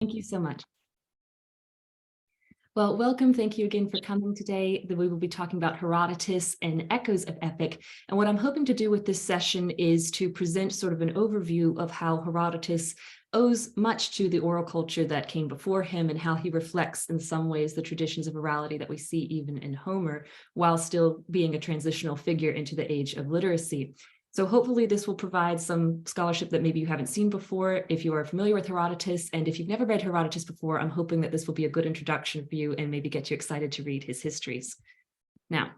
Thank you so much. Well, welcome. Thank you again for coming today. We will be talking about Herodotus and echoes of epic. And what I'm hoping to do with this session is to present sort of an overview of how Herodotus owes much to the oral culture that came before him and how he reflects in some ways the traditions of orality that we see even in Homer, while still being a transitional figure into the age of literacy. So hopefully this will provide some scholarship that maybe you haven't seen before if you are familiar with Herodotus. And if you've never read Herodotus before, I'm hoping that this will be a good introduction for you and maybe get you excited to read his histories. Now,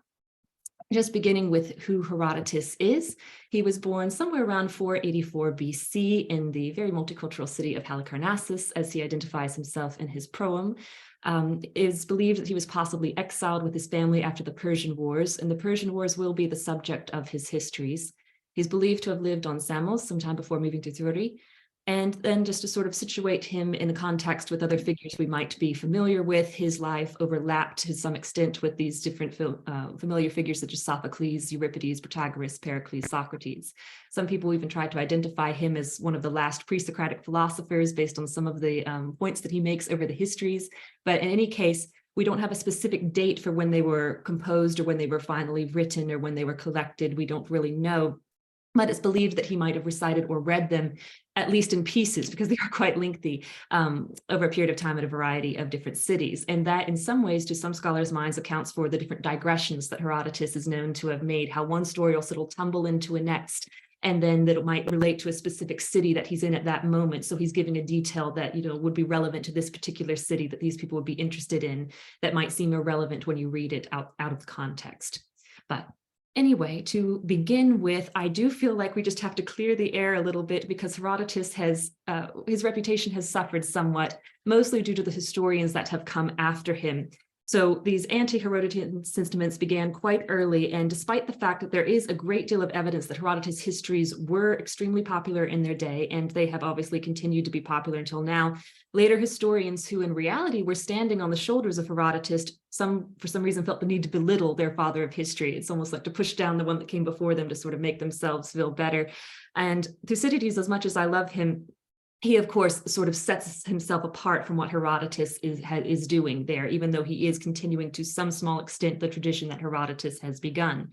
just beginning with who Herodotus is, he was born somewhere around 484 BC in the very multicultural city of Halicarnassus, as he identifies himself in his Proem. It is believed that he was possibly exiled with his family after the Persian Wars, and the Persian Wars will be the subject of his histories. He's believed to have lived on Samos sometime before moving to Thuri. And then just to sort of situate him in the context with other figures we might be familiar with, his life overlapped to some extent with these different familiar figures such as Sophocles, Euripides, Protagoras, Pericles, Socrates. Some people even tried to identify him as one of the last pre-Socratic philosophers based on some of the points that he makes over the histories. But in any case, we don't have a specific date for when they were composed or when they were finally written or when they were collected. We don't really know. But it's believed that he might have recited or read them, at least in pieces, because they are quite lengthy, over a period of time at a variety of different cities. And that, in some ways, to some scholars' minds, accounts for the different digressions that Herodotus is known to have made, how one story will sort of tumble into a next, and then that it might relate to a specific city that he's in at that moment. So he's giving a detail that, would be relevant to this particular city that these people would be interested in, that might seem irrelevant when you read it out of the context. But anyway, to begin with, I do feel like we just have to clear the air a little bit because Herodotus has, his reputation has suffered somewhat, mostly due to the historians that have come after him. So these AntiHerotic Sentiments began quite early, and despite the fact that there is a great deal of evidence that Herodotus' histories were extremely popular in their day, and they have obviously continued to be popular until now, later historians who in reality were standing on the shoulders of Herodotus, for some reason felt the need to belittle their father of history. It's almost like to push down the one that came before them to sort of make themselves feel better. And Thucydides, as much as I love him, he, of course, sort of sets himself apart from what Herodotus is doing there, even though he is continuing to some small extent the tradition that Herodotus has begun.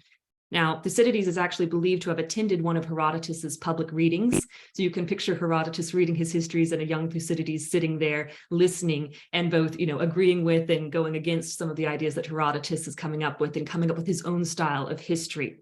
Now, Thucydides is actually believed to have attended one of Herodotus's public readings. So you can picture Herodotus reading his histories and a young Thucydides sitting there listening and both, agreeing with and going against some of the ideas that Herodotus is coming up with and coming up with his own style of history.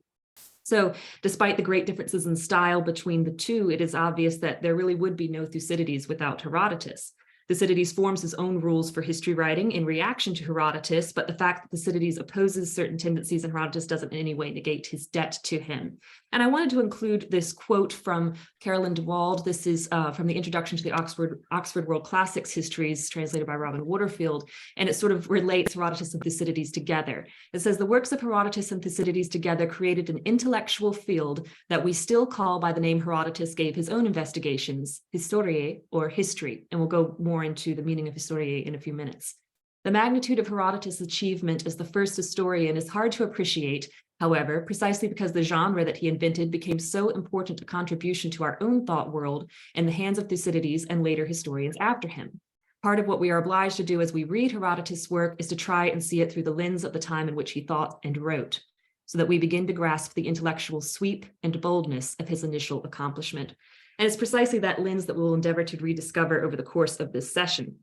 So despite the great differences in style between the two, it is obvious that there really would be no Thucydides without Herodotus. Thucydides forms his own rules for history writing in reaction to Herodotus, but the fact that Thucydides opposes certain tendencies in Herodotus doesn't in any way negate his debt to him. And I wanted to include this quote from Caroline de Wald. This is from the Introduction to the Oxford World Classics Histories, translated by Robin Waterfield, and it sort of relates Herodotus and Thucydides together. It says, the works of Herodotus and Thucydides together created an intellectual field that we still call by the name Herodotus gave his own investigations, historiae, or history, and we'll go more into the meaning of historiae in a few minutes. The magnitude of Herodotus' achievement as the first historian is hard to appreciate, however, precisely because the genre that he invented became so important a contribution to our own thought world in the hands of Thucydides and later historians after him. Part of what we are obliged to do as we read Herodotus' work is to try and see it through the lens of the time in which he thought and wrote, so that we begin to grasp the intellectual sweep and boldness of his initial accomplishment. And it's precisely that lens that we'll endeavor to rediscover over the course of this session,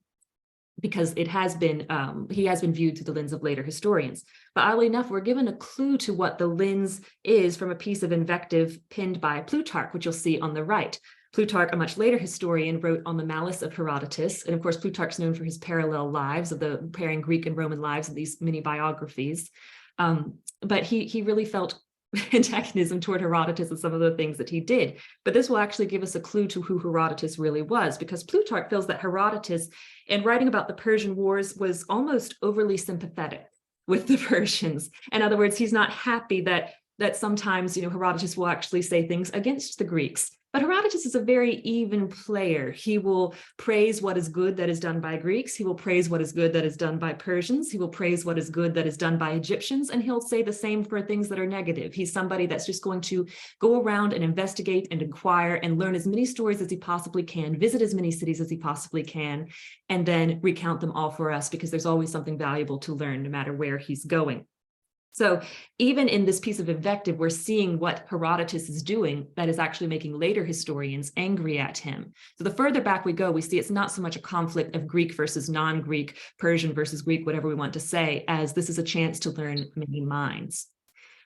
because it has been, he has been viewed through the lens of later historians. But oddly enough, we're given a clue to what the lens is from a piece of invective penned by Plutarch, which you'll see on the right. Plutarch, a much later historian, wrote on the malice of Herodotus. And of course, Plutarch's known for his parallel lives of the pairing Greek and Roman lives in these mini biographies. But he really felt antagonism toward Herodotus and some of the things that he did. But this will actually give us a clue to who Herodotus really was, because Plutarch feels that Herodotus, in writing about the Persian Wars, was almost overly sympathetic with the Persians. In other words, he's not happy that that sometimes, Herodotus will actually say things against the Greeks. But Herodotus is a very even player. He will praise what is good that is done by Greeks. He will praise what is good that is done by Persians. He will praise what is good that is done by Egyptians. And he'll say the same for things that are negative. He's somebody that's just going to go around and investigate and inquire and learn as many stories as he possibly can, visit as many cities as he possibly can, and then recount them all for us, because there's always something valuable to learn no matter where he's going. So even in this piece of invective, we're seeing what Herodotus is doing that is actually making later historians angry at him. So the further back we go, we see it's not so much a conflict of Greek versus non-Greek, Persian versus Greek, whatever we want to say, as this is a chance to learn many minds.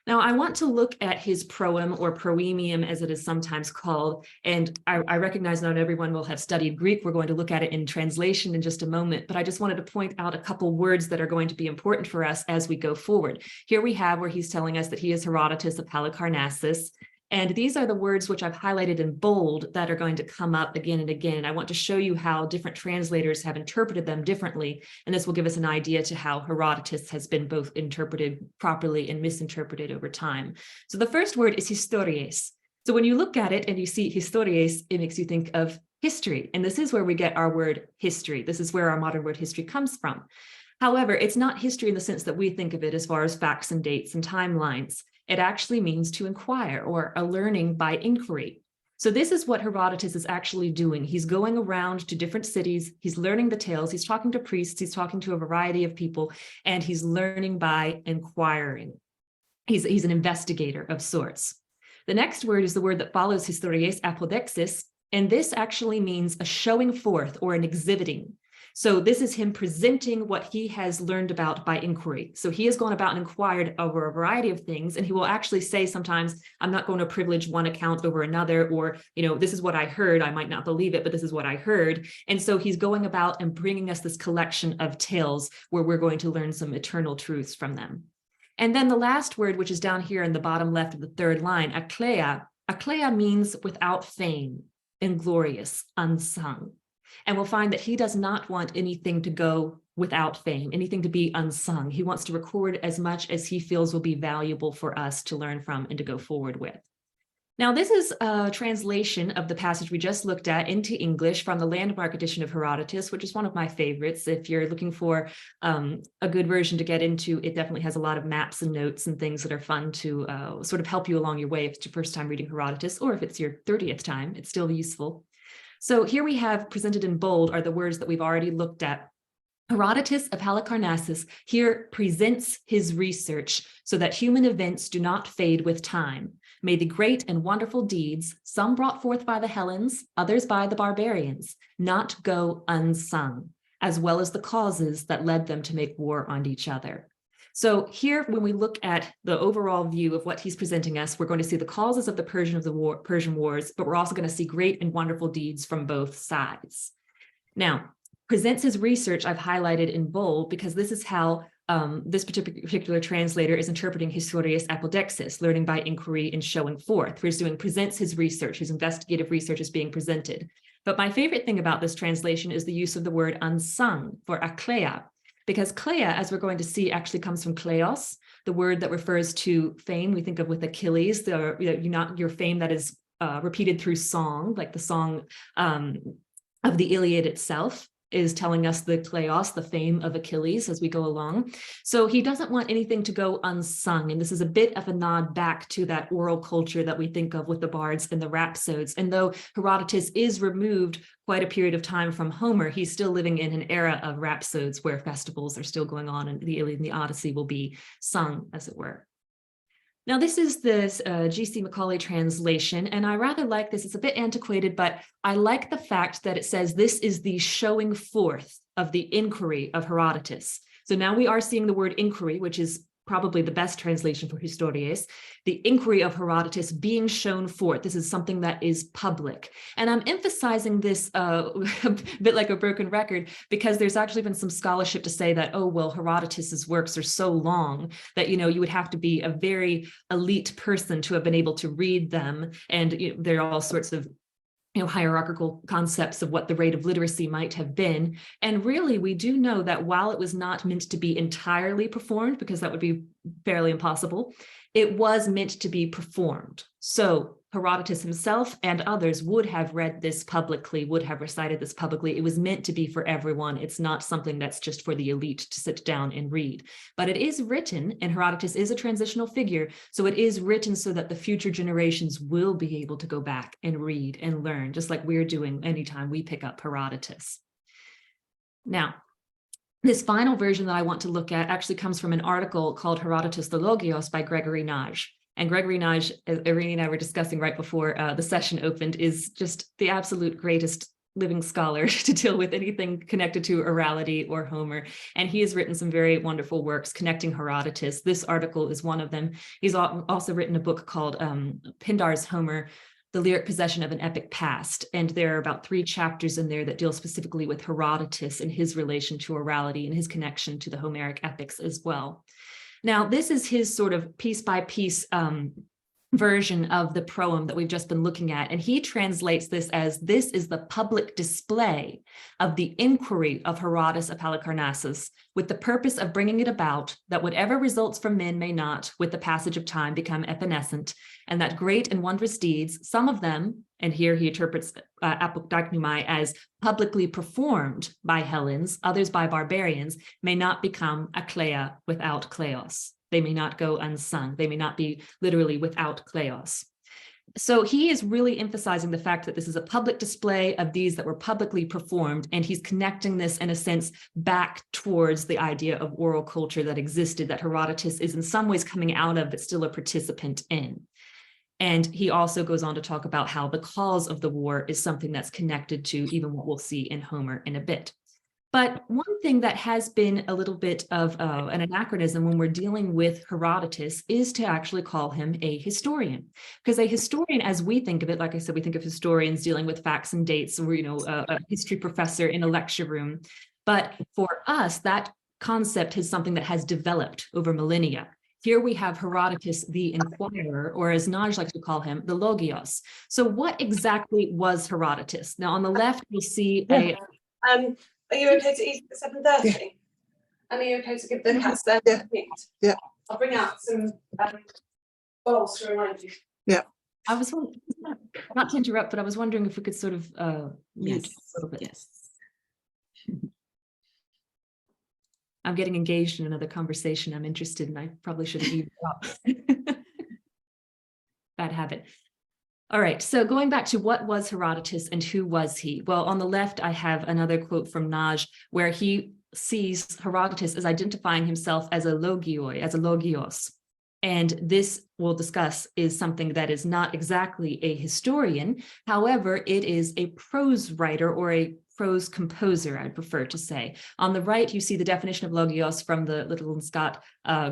Now, I want to look at his proem, or Proemium as it is sometimes called, and I recognize not everyone will have studied Greek. We're going to look at it in translation in just a moment, but I just wanted to point out a couple words that are going to be important for us as we go forward. Here we have where he's telling us that he is Herodotus of Halicarnassus, and these are the words which I've highlighted in bold that are going to come up again and again. And I want to show you how different translators have interpreted them differently. And this will give us an idea to how Herodotus has been both interpreted properly and misinterpreted over time. So the first word is histories. So when you look at it and you see histories, it makes you think of history. And this is where we get our word history. This is where our modern word history comes from. However, it's not history in the sense that we think of it as far as facts and dates and timelines. It actually means to inquire, or a learning by inquiry. So this is what Herodotus is actually doing. He's going around to different cities. He's learning the tales. He's talking to priests. He's talking to a variety of people, and he's learning by inquiring. He's an investigator of sorts. The next word is the word that follows histories, apodexis, and this actually means a showing forth or an exhibiting. So this is him presenting what he has learned about by inquiry. So he has gone about and inquired over a variety of things, and he will actually say sometimes, I'm not going to privilege one account over another, or, this is what I heard. I might not believe it, but this is what I heard. And so he's going about and bringing us this collection of tales where we're going to learn some eternal truths from them. And then the last word, which is down here in the bottom left of the third line, akleia. Akleia means without fame, inglorious, unsung. And we'll find that he does not want anything to go without fame, anything to be unsung. He wants to record as much as he feels will be valuable for us to learn from and to go forward with. Now, this is a translation of the passage we just looked at into English from the Landmark edition of Herodotus, which is one of my favorites. If you're looking for a good version to get into, it definitely has a lot of maps and notes and things that are fun to sort of help you along your way if it's your first time reading Herodotus, or if it's your 30th time, it's still useful. So here we have presented in bold are the words that we've already looked at. Herodotus of Halicarnassus here presents his research so that human events do not fade with time. May the great and wonderful deeds, some brought forth by the Hellens, others by the barbarians, not go unsung, as well as the causes that led them to make war on each other. So here, when we look at the overall view of what he's presenting us, we're going to see the causes of the Persian Wars, but we're also going to see great and wonderful deeds from both sides. Now, presents his research I've highlighted in bold because this is how this particular translator is interpreting historias apodexis, learning by inquiry and showing forth. We're doing presents his research, his investigative research is being presented. But my favorite thing about this translation is the use of the word unsung for akleia. Because kleia, as we're going to see, actually comes from kleos, the word that refers to fame. We think of with Achilles, your fame that is repeated through song, like the song of the Iliad itself is telling us the kleos, the fame of Achilles as we go along. So he doesn't want anything to go unsung. And this is a bit of a nod back to that oral culture that we think of with the bards and the rhapsodes. And though Herodotus is removed quite a period of time from Homer, he's still living in an era of rhapsodes where festivals are still going on and the Iliad and the Odyssey will be sung, as it were. Now, this is this G.C. Macaulay translation, and I rather like this. It's a bit antiquated, but I like the fact that it says this is the showing forth of the inquiry of Herodotus. So now we are seeing the word inquiry, which is probably the best translation for histories, the inquiry of Herodotus being shown forth. This is something that is public. And I'm emphasizing this a bit like a broken record, because there's actually been some scholarship to say that, oh, well, Herodotus's works are so long that, you would have to be a very elite person to have been able to read them. And there are all sorts of hierarchical concepts of what the rate of literacy might have been. And really, we do know that while it was not meant to be entirely performed, because that would be fairly impossible, it was meant to be performed. So Herodotus himself and others would have read this publicly, would have recited this publicly. It was meant to be for everyone. It's not something that's just for the elite to sit down and read. But it is written, and Herodotus is a transitional figure, so it is written so that the future generations will be able to go back and read and learn, just like we're doing anytime we pick up Herodotus. Now, this final version that I want to look at actually comes from an article called Herodotus the Logios by Gregory Naj. And Gregory Naj, as Irene and I were discussing right before the session opened, is just the absolute greatest living scholar to deal with anything connected to orality or Homer. And he has written some very wonderful works connecting Herodotus. This article is one of them. He's also written a book called Pindar's Homer, The Lyric Possession of an Epic Past. And there are about 3 chapters in there that deal specifically with Herodotus and his relation to orality and his connection to the Homeric epics as well. Now, this is his sort of piece by piece version of the proem that we've just been looking at. And he translates this as, this is the public display of the inquiry of Herodotus of Halicarnassus, with the purpose of bringing it about that whatever results from men may not, with the passage of time, become evanescent, and that great and wondrous deeds, some of them, and here he interprets apokdagmai as publicly performed by Hellenes, others by barbarians, may not become akleia without kleos. They may not go unsung. They may not be literally without kleos. So he is really emphasizing the fact that this is a public display of these that were publicly performed, and he's connecting this in a sense back towards the idea of oral culture that existed, that Herodotus is in some ways coming out of, but still a participant in. And he also goes on to talk about how the cause of the war is something that's connected to even what we'll see in Homer in a bit. But one thing that has been a little bit of an anachronism when we're dealing with Herodotus is to actually call him a historian. Because a historian, as we think of it, like I said, we think of historians dealing with facts and dates, or, a history professor in a lecture room. But for us, that concept is something that has developed over millennia. Here we have Herodotus, the inquirer, or as Naj likes to call him, the logios. So what exactly was Herodotus? Now, on the left, we see a... Are you okay to eat at 7:30? Yeah. And are you okay to give the cats their meat? Yeah. I'll bring out some bowls to remind you. Yeah. I was wondering, not to interrupt, but I was wondering if we could sort of mute a little bit. Yes. I'm getting engaged in another conversation I'm interested in. I probably shouldn't eat up. Bad habit. All right, so going back to what was Herodotus and who was he? Well, on the left, I have another quote from Naj, where he sees Herodotus as identifying himself as a logioi, as a logios. And this, we'll discuss, is something that is not exactly a historian. However, it is a prose writer, or a prose composer, I'd prefer to say. On the right, you see the definition of logios from the Little and Scott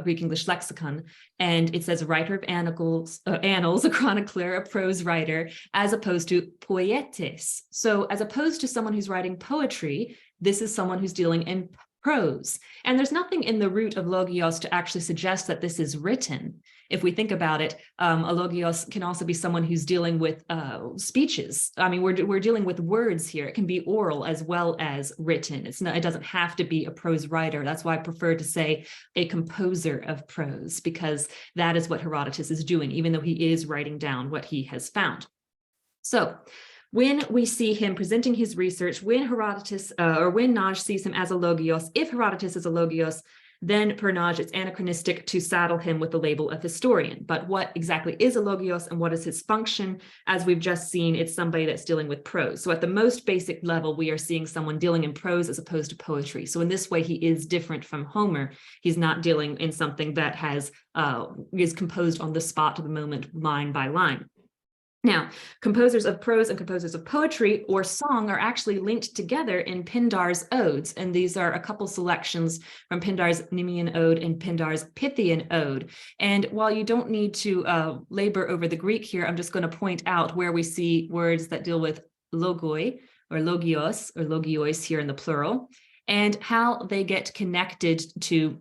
Greek-English lexicon, and it says a writer of annals, a chronicler, a prose writer, as opposed to poietes. So as opposed to someone who's writing poetry, this is someone who's dealing in prose. And there's nothing in the root of logios to actually suggest that this is written. If we think about it, a logios can also be someone who's dealing with speeches. I mean, we're dealing with words here. It can be oral as well as written. It doesn't have to be a prose writer. That's why I prefer to say a composer of prose, because that is what Herodotus is doing, even though he is writing down what he has found. So when we see him presenting his research, when Herodotus or when Naj sees him as a logios, if Herodotus is a logios, then per Naj, it's anachronistic to saddle him with the label of historian. But what exactly is a logios and what is his function? As we've just seen, it's somebody that's dealing with prose. So at the most basic level, we are seeing someone dealing in prose as opposed to poetry. So in this way, he is different from Homer. He's not dealing in something that is composed on the spot of the moment, line by line. Now, composers of prose and composers of poetry or song are actually linked together in Pindar's odes, and these are a couple selections from Pindar's Nemean ode and Pindar's Pythian ode. And while you don't need to labor over the Greek here, I'm just going to point out where we see words that deal with logoi or logios or logiois here in the plural, and how they get connected to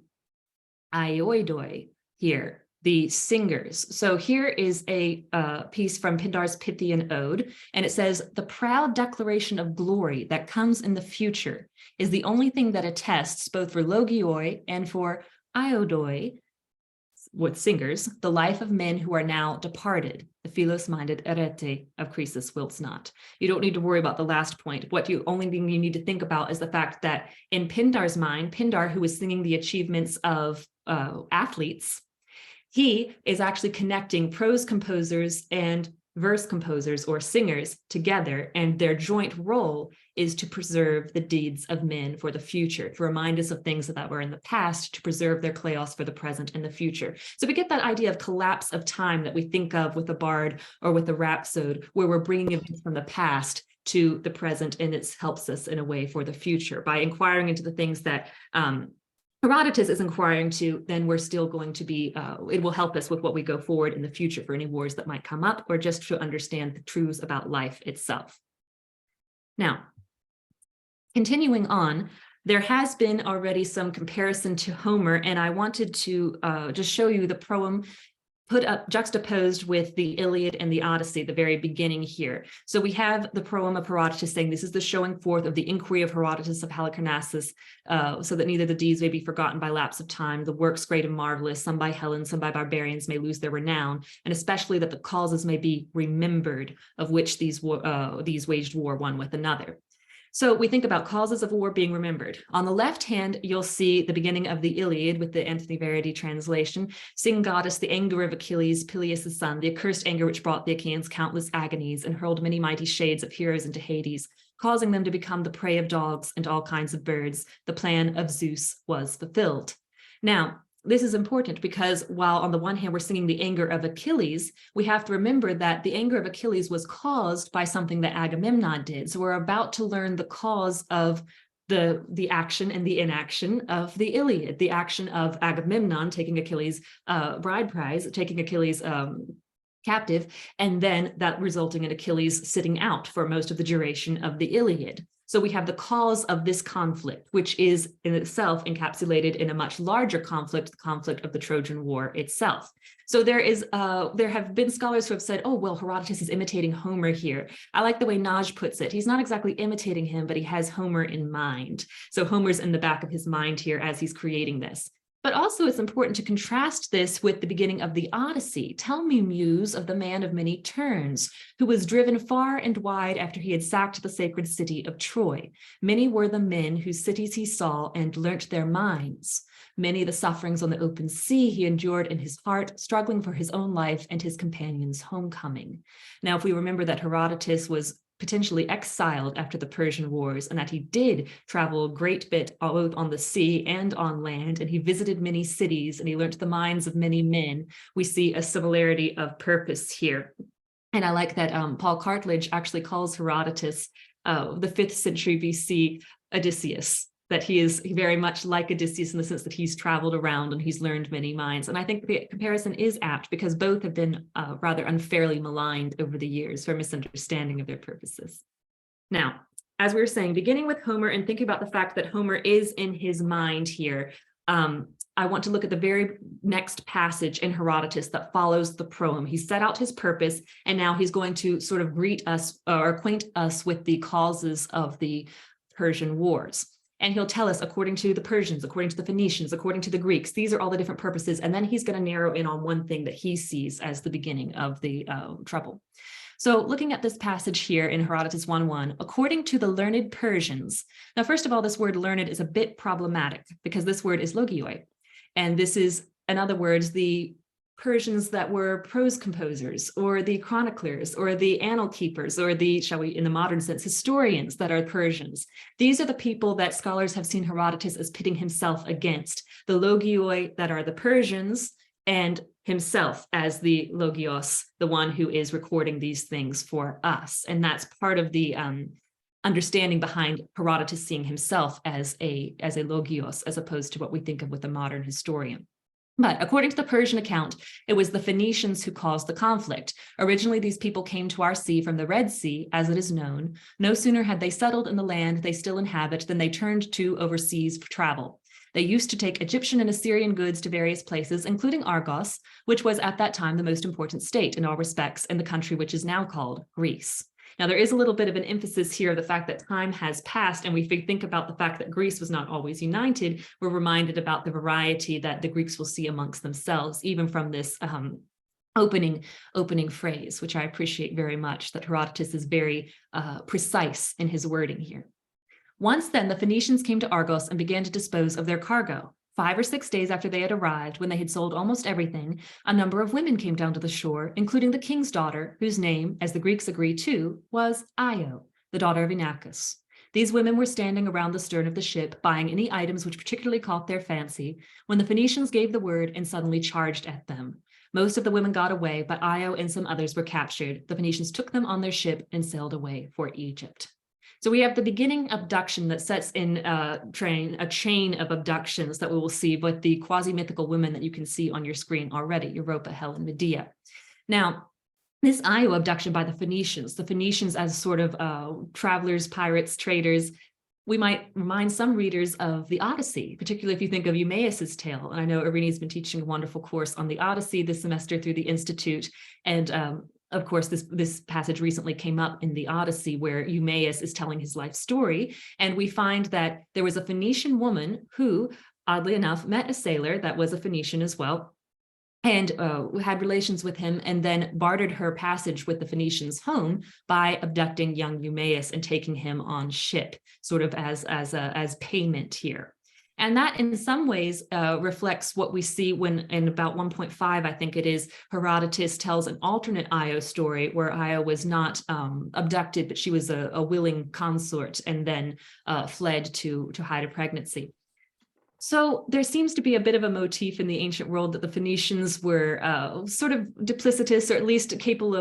aioidoi here the singers. So here is a piece from Pindar's Pythian Ode, and it says, the proud declaration of glory that comes in the future is the only thing that attests both for logioi and for iodoi, with singers, the life of men who are now departed, the philos-minded arete of Croesus wilts not. You don't need to worry about the last point. Only thing you need to think about is the fact that in Pindar's mind, Pindar, who is singing the achievements of athletes, he is actually connecting prose composers and verse composers or singers together, and their joint role is to preserve the deeds of men for the future, to remind us of things that were in the past, to preserve their kleos for the present and the future. So we get that idea of collapse of time that we think of with a bard or with a rhapsode, where we're bringing events from the past to the present, and it helps us in a way for the future. By inquiring into the things that Herodotus is inquiring to, then we're still going to be, it will help us with what we go forward in the future for any wars that might come up, or just to understand the truths about life itself. Now, continuing on, there has been already some comparison to Homer, and I wanted to just show you the proem put up juxtaposed with the Iliad and the Odyssey, the very beginning here. So we have the proem of Herodotus saying, this is the showing forth of the inquiry of Herodotus of Halicarnassus, so that neither the deeds may be forgotten by lapse of time, the works great and marvelous, some by Hellens, some by barbarians may lose their renown, and especially that the causes may be remembered of which these waged war one with another. So we think about causes of war being remembered. On the left hand, you'll see the beginning of the Iliad with the Anthony Verity translation. Sing goddess, the anger of Achilles, Peleus' son, the accursed anger which brought the Achaeans countless agonies and hurled many mighty shades of heroes into Hades, causing them to become the prey of dogs and all kinds of birds. The plan of Zeus was fulfilled. Now, this is important because while on the one hand we're singing the anger of Achilles, we have to remember that the anger of Achilles was caused by something that Agamemnon did. So we're about to learn the cause of the action and the inaction of the Iliad, the action of Agamemnon taking Achilles' bride prize, taking Achilles' captive, and then that resulting in Achilles sitting out for most of the duration of the Iliad. So we have the cause of this conflict, which is in itself encapsulated in a much larger conflict, the conflict of the Trojan War itself. So there have been scholars who have said, oh, well, Herodotus is imitating Homer here. I like the way Naj puts it. He's not exactly imitating him, but he has Homer in mind. So Homer's in the back of his mind here as he's creating this. But also it's important to contrast this with the beginning of the Odyssey. Tell me, muse, of the man of many turns, who was driven far and wide after he had sacked the sacred city of Troy. Many were the men whose cities he saw and learnt their minds. Many the sufferings on the open sea he endured in his heart, struggling for his own life and his companion's homecoming. Now, if we remember that Herodotus was potentially exiled after the Persian Wars, and that he did travel a great bit both on the sea and on land, and he visited many cities and he learnt the minds of many men, we see a similarity of purpose here. And I like that Paul Cartledge actually calls Herodotus the 5th century BC Odysseus, that he is very much like Odysseus in the sense that he's traveled around and he's learned many minds. And I think the comparison is apt because both have been rather unfairly maligned over the years for misunderstanding of their purposes. Now, as we were saying, beginning with Homer and thinking about the fact that Homer is in his mind here, I want to look at the very next passage in Herodotus that follows the proem. He set out his purpose, and now he's going to sort of greet us or acquaint us with the causes of the Persian Wars. And he'll tell us, according to the Persians, according to the Phoenicians, according to the Greeks, these are all the different purposes. And then he's going to narrow in on one thing that he sees as the beginning of the trouble. So looking at this passage here in Herodotus 1:1, according to the learned Persians. Now, first of all, this word learned is a bit problematic because this word is logioi. And this is, in other words, the Persians that were prose composers or the chroniclers or the annal keepers or the, shall we, in the modern sense, historians that are Persians. These are the people that scholars have seen Herodotus as pitting himself against, the logioi that are the Persians and himself as the logios, the one who is recording these things for us. And that's part of the understanding behind Herodotus seeing himself as a logios, as opposed to what we think of with a modern historian. But according to the Persian account, it was the Phoenicians who caused the conflict. Originally, these people came to our sea from the Red Sea, as it is known. No sooner had they settled in the land they still inhabit than they turned to overseas for travel. They used to take Egyptian and Assyrian goods to various places, including Argos, which was at that time the most important state in all respects in the country which is now called Greece. Now, there is a little bit of an emphasis here of the fact that time has passed, and we think about the fact that Greece was not always united. We're reminded about the variety that the Greeks will see amongst themselves, even from this opening phrase, which I appreciate very much, that Herodotus is very precise in his wording here. Once then, the Phoenicians came to Argos and began to dispose of their cargo. 5 or 6 days after they had arrived, when they had sold almost everything, a number of women came down to the shore, including the king's daughter, whose name, as the Greeks agree too, was Io, the daughter of Inachus. These women were standing around the stern of the ship, buying any items which particularly caught their fancy, when the Phoenicians gave the word and suddenly charged at them. Most of the women got away, but Io and some others were captured. The Phoenicians took them on their ship and sailed away for Egypt. So we have the beginning abduction that sets in a chain of abductions that we will see, but the quasi-mythical women that you can see on your screen already, Europa, Helen, Medea. Now, this Io abduction by the Phoenicians as sort of travelers, pirates, traders, we might remind some readers of the Odyssey, particularly if you think of Eumaeus's tale. And I know Irina's been teaching a wonderful course on the Odyssey this semester through the Institute. And of course, this passage recently came up in the Odyssey where Eumaeus is telling his life story. And we find that there was a Phoenician woman who, oddly enough, met a sailor that was a Phoenician as well, and had relations with him, and then bartered her passage with the Phoenicians home by abducting young Eumaeus and taking him on ship, sort of as payment here. And that in some ways reflects what we see when in about 1.5, I think it is, Herodotus tells an alternate Io story where Io was not abducted, but she was a willing consort and then fled to hide a pregnancy. So there seems to be a bit of a motif in the ancient world that the Phoenicians were sort of duplicitous, or at least capable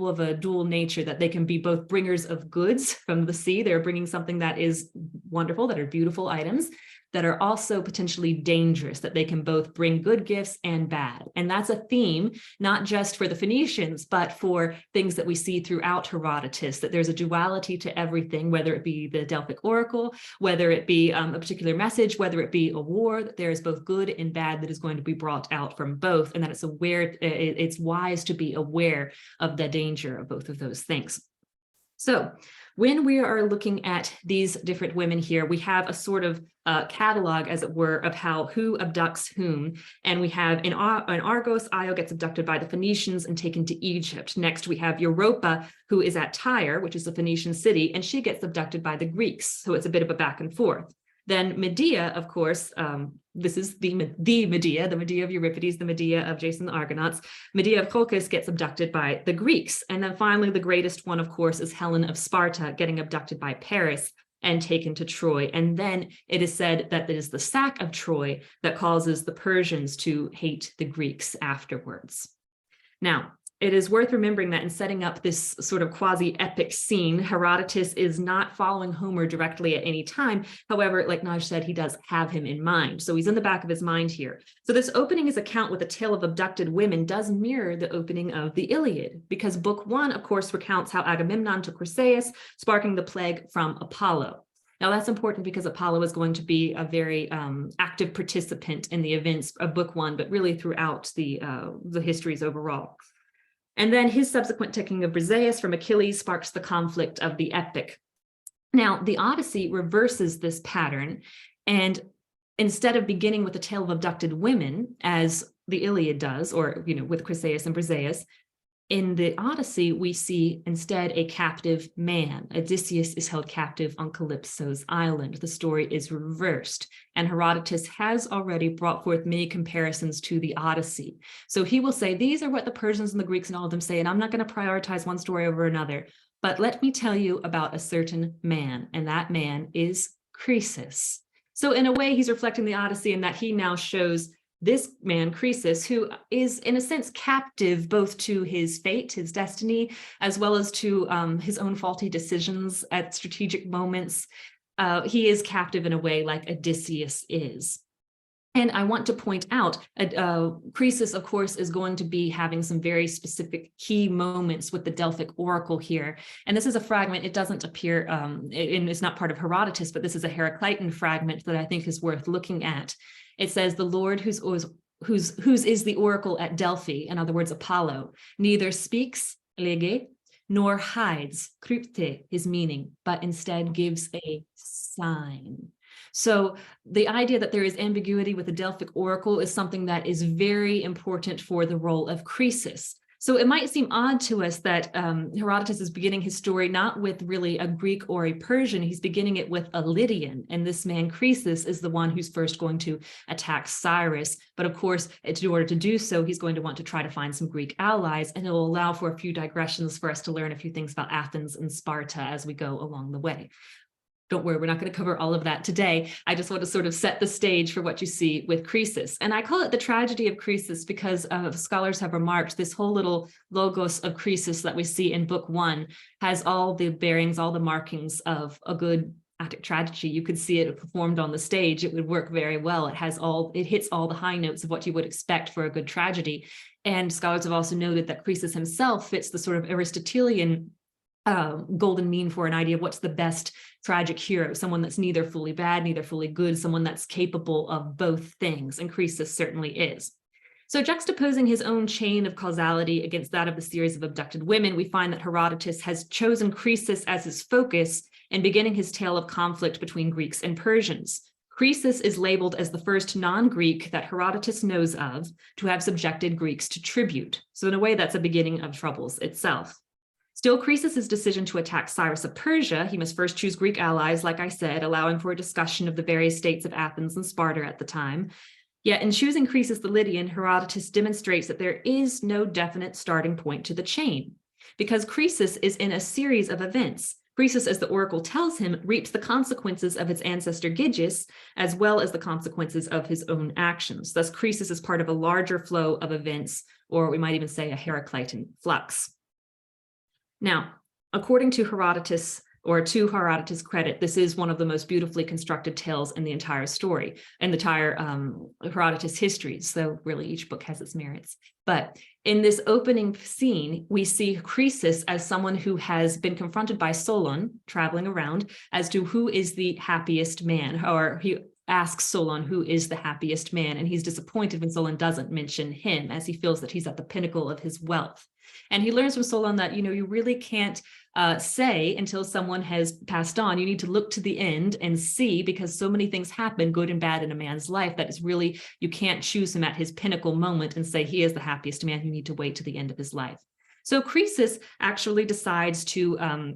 of a dual nature, that they can be both bringers of goods from the sea. They're bringing something that is wonderful, that are beautiful items, that are also potentially dangerous, that they can both bring good gifts and bad. And that's a theme, not just for the Phoenicians, but for things that we see throughout Herodotus, that there's a duality to everything, whether it be the Delphic oracle, whether it be a particular message, whether it be a war, that there is both good and bad that is going to be brought out from both, and that it's wise to be aware of the danger of both of those things. So when we are looking at these different women here, we have a sort of catalog, as it were, of who abducts whom. And we have in Argos, Io gets abducted by the Phoenicians and taken to Egypt. Next, we have Europa, who is at Tyre, which is a Phoenician city, and she gets abducted by the Greeks. So it's a bit of a back and forth. Then Medea, of course, this is the Medea, the Medea of Euripides, the Medea of Jason the Argonauts. Medea of Colchis gets abducted by the Greeks. And then finally, the greatest one, of course, is Helen of Sparta getting abducted by Paris and taken to Troy. And then it is said that it is the sack of Troy that causes the Persians to hate the Greeks afterwards. Now, it is worth remembering that in setting up this sort of quasi-epic scene, Herodotus is not following Homer directly at any time. However, like Naj said, he does have him in mind. So he's in the back of his mind here. So this opening his account with a tale of abducted women does mirror the opening of the Iliad, because book 1, of course, recounts how Agamemnon took Chryseis, sparking the plague from Apollo. Now that's important because Apollo is going to be a very active participant in the events of book 1, but really throughout the histories overall. And then his subsequent taking of Briseis from Achilles sparks the conflict of the epic. Now, the Odyssey reverses this pattern, and instead of beginning with a tale of abducted women, as the Iliad does, or with Chryseis and Briseis, in the Odyssey, we see instead a captive man. Odysseus is held captive on Calypso's island. The story is reversed, and Herodotus has already brought forth many comparisons to the Odyssey. So he will say, these are what the Persians and the Greeks and all of them say, and I'm not going to prioritize one story over another, but let me tell you about a certain man, and that man is Croesus. So in a way, he's reflecting the Odyssey in that he now shows this man, Croesus, who is in a sense captive both to his fate, his destiny, as well as to his own faulty decisions at strategic moments. He is captive in a way like Odysseus is. And I want to point out, Croesus, of course, is going to be having some very specific key moments with the Delphic oracle here. And this is a fragment, it doesn't appear, it's not part of Herodotus, but this is a Heraclitan fragment that I think is worth looking at. It says, the Lord whose is the oracle at Delphi, in other words, Apollo, neither speaks, lege, nor hides, krypte, his meaning, but instead gives a sign. So the idea that there is ambiguity with the Delphic oracle is something that is very important for the role of Croesus. So it might seem odd to us that Herodotus is beginning his story not with really a Greek or a Persian, he's beginning it with a Lydian, and this man Croesus is the one who's first going to attack Cyrus. But of course, in order to do so, he's going to want to try to find some Greek allies, and it will allow for a few digressions for us to learn a few things about Athens and Sparta as we go along the way. Don't worry, we're not going to cover all of that today. I just want to sort of set the stage for what you see with Croesus. And I call it the tragedy of Croesus because scholars have remarked this whole little logos of Croesus that we see in book 1 has all the bearings, all the markings of a good Attic tragedy. You could see it performed on the stage. It would work very well. It hits all the high notes of what you would expect for a good tragedy. And scholars have also noted that Croesus himself fits the sort of Aristotelian golden mean for an idea of what's the best tragic hero, someone that's neither fully bad, neither fully good, someone that's capable of both things, and Croesus certainly is. So juxtaposing his own chain of causality against that of the series of abducted women, we find that Herodotus has chosen Croesus as his focus in beginning his tale of conflict between Greeks and Persians. Croesus is labeled as the first non-Greek that Herodotus knows of to have subjected Greeks to tribute. So in a way, that's a beginning of troubles itself. Still, Croesus's decision to attack Cyrus of Persia, he must first choose Greek allies, like I said, allowing for a discussion of the various states of Athens and Sparta at the time. Yet in choosing Croesus the Lydian, Herodotus demonstrates that there is no definite starting point to the chain, because Croesus is in a series of events. Croesus, as the oracle tells him, reaps the consequences of its ancestor Gyges, as well as the consequences of his own actions. Thus, Croesus is part of a larger flow of events, or we might even say a Heraclitan flux. Now, according to Herodotus, or to Herodotus' credit, this is one of the most beautifully constructed tales in the entire story, in the entire Herodotus Histories, so really each book has its merits. But in this opening scene, we see Croesus as someone who has been confronted by Solon, traveling around, as to who is the happiest man, or he asks Solon who is the happiest man, and he's disappointed when Solon doesn't mention him, as he feels that he's at the pinnacle of his wealth. And he learns from Solon that, you really can't say until someone has passed on. You need to look to the end and see, because so many things happen, good and bad, in a man's life, that it's really, you can't choose him at his pinnacle moment and say he is the happiest man. You need to wait to the end of his life. So Croesus actually decides to,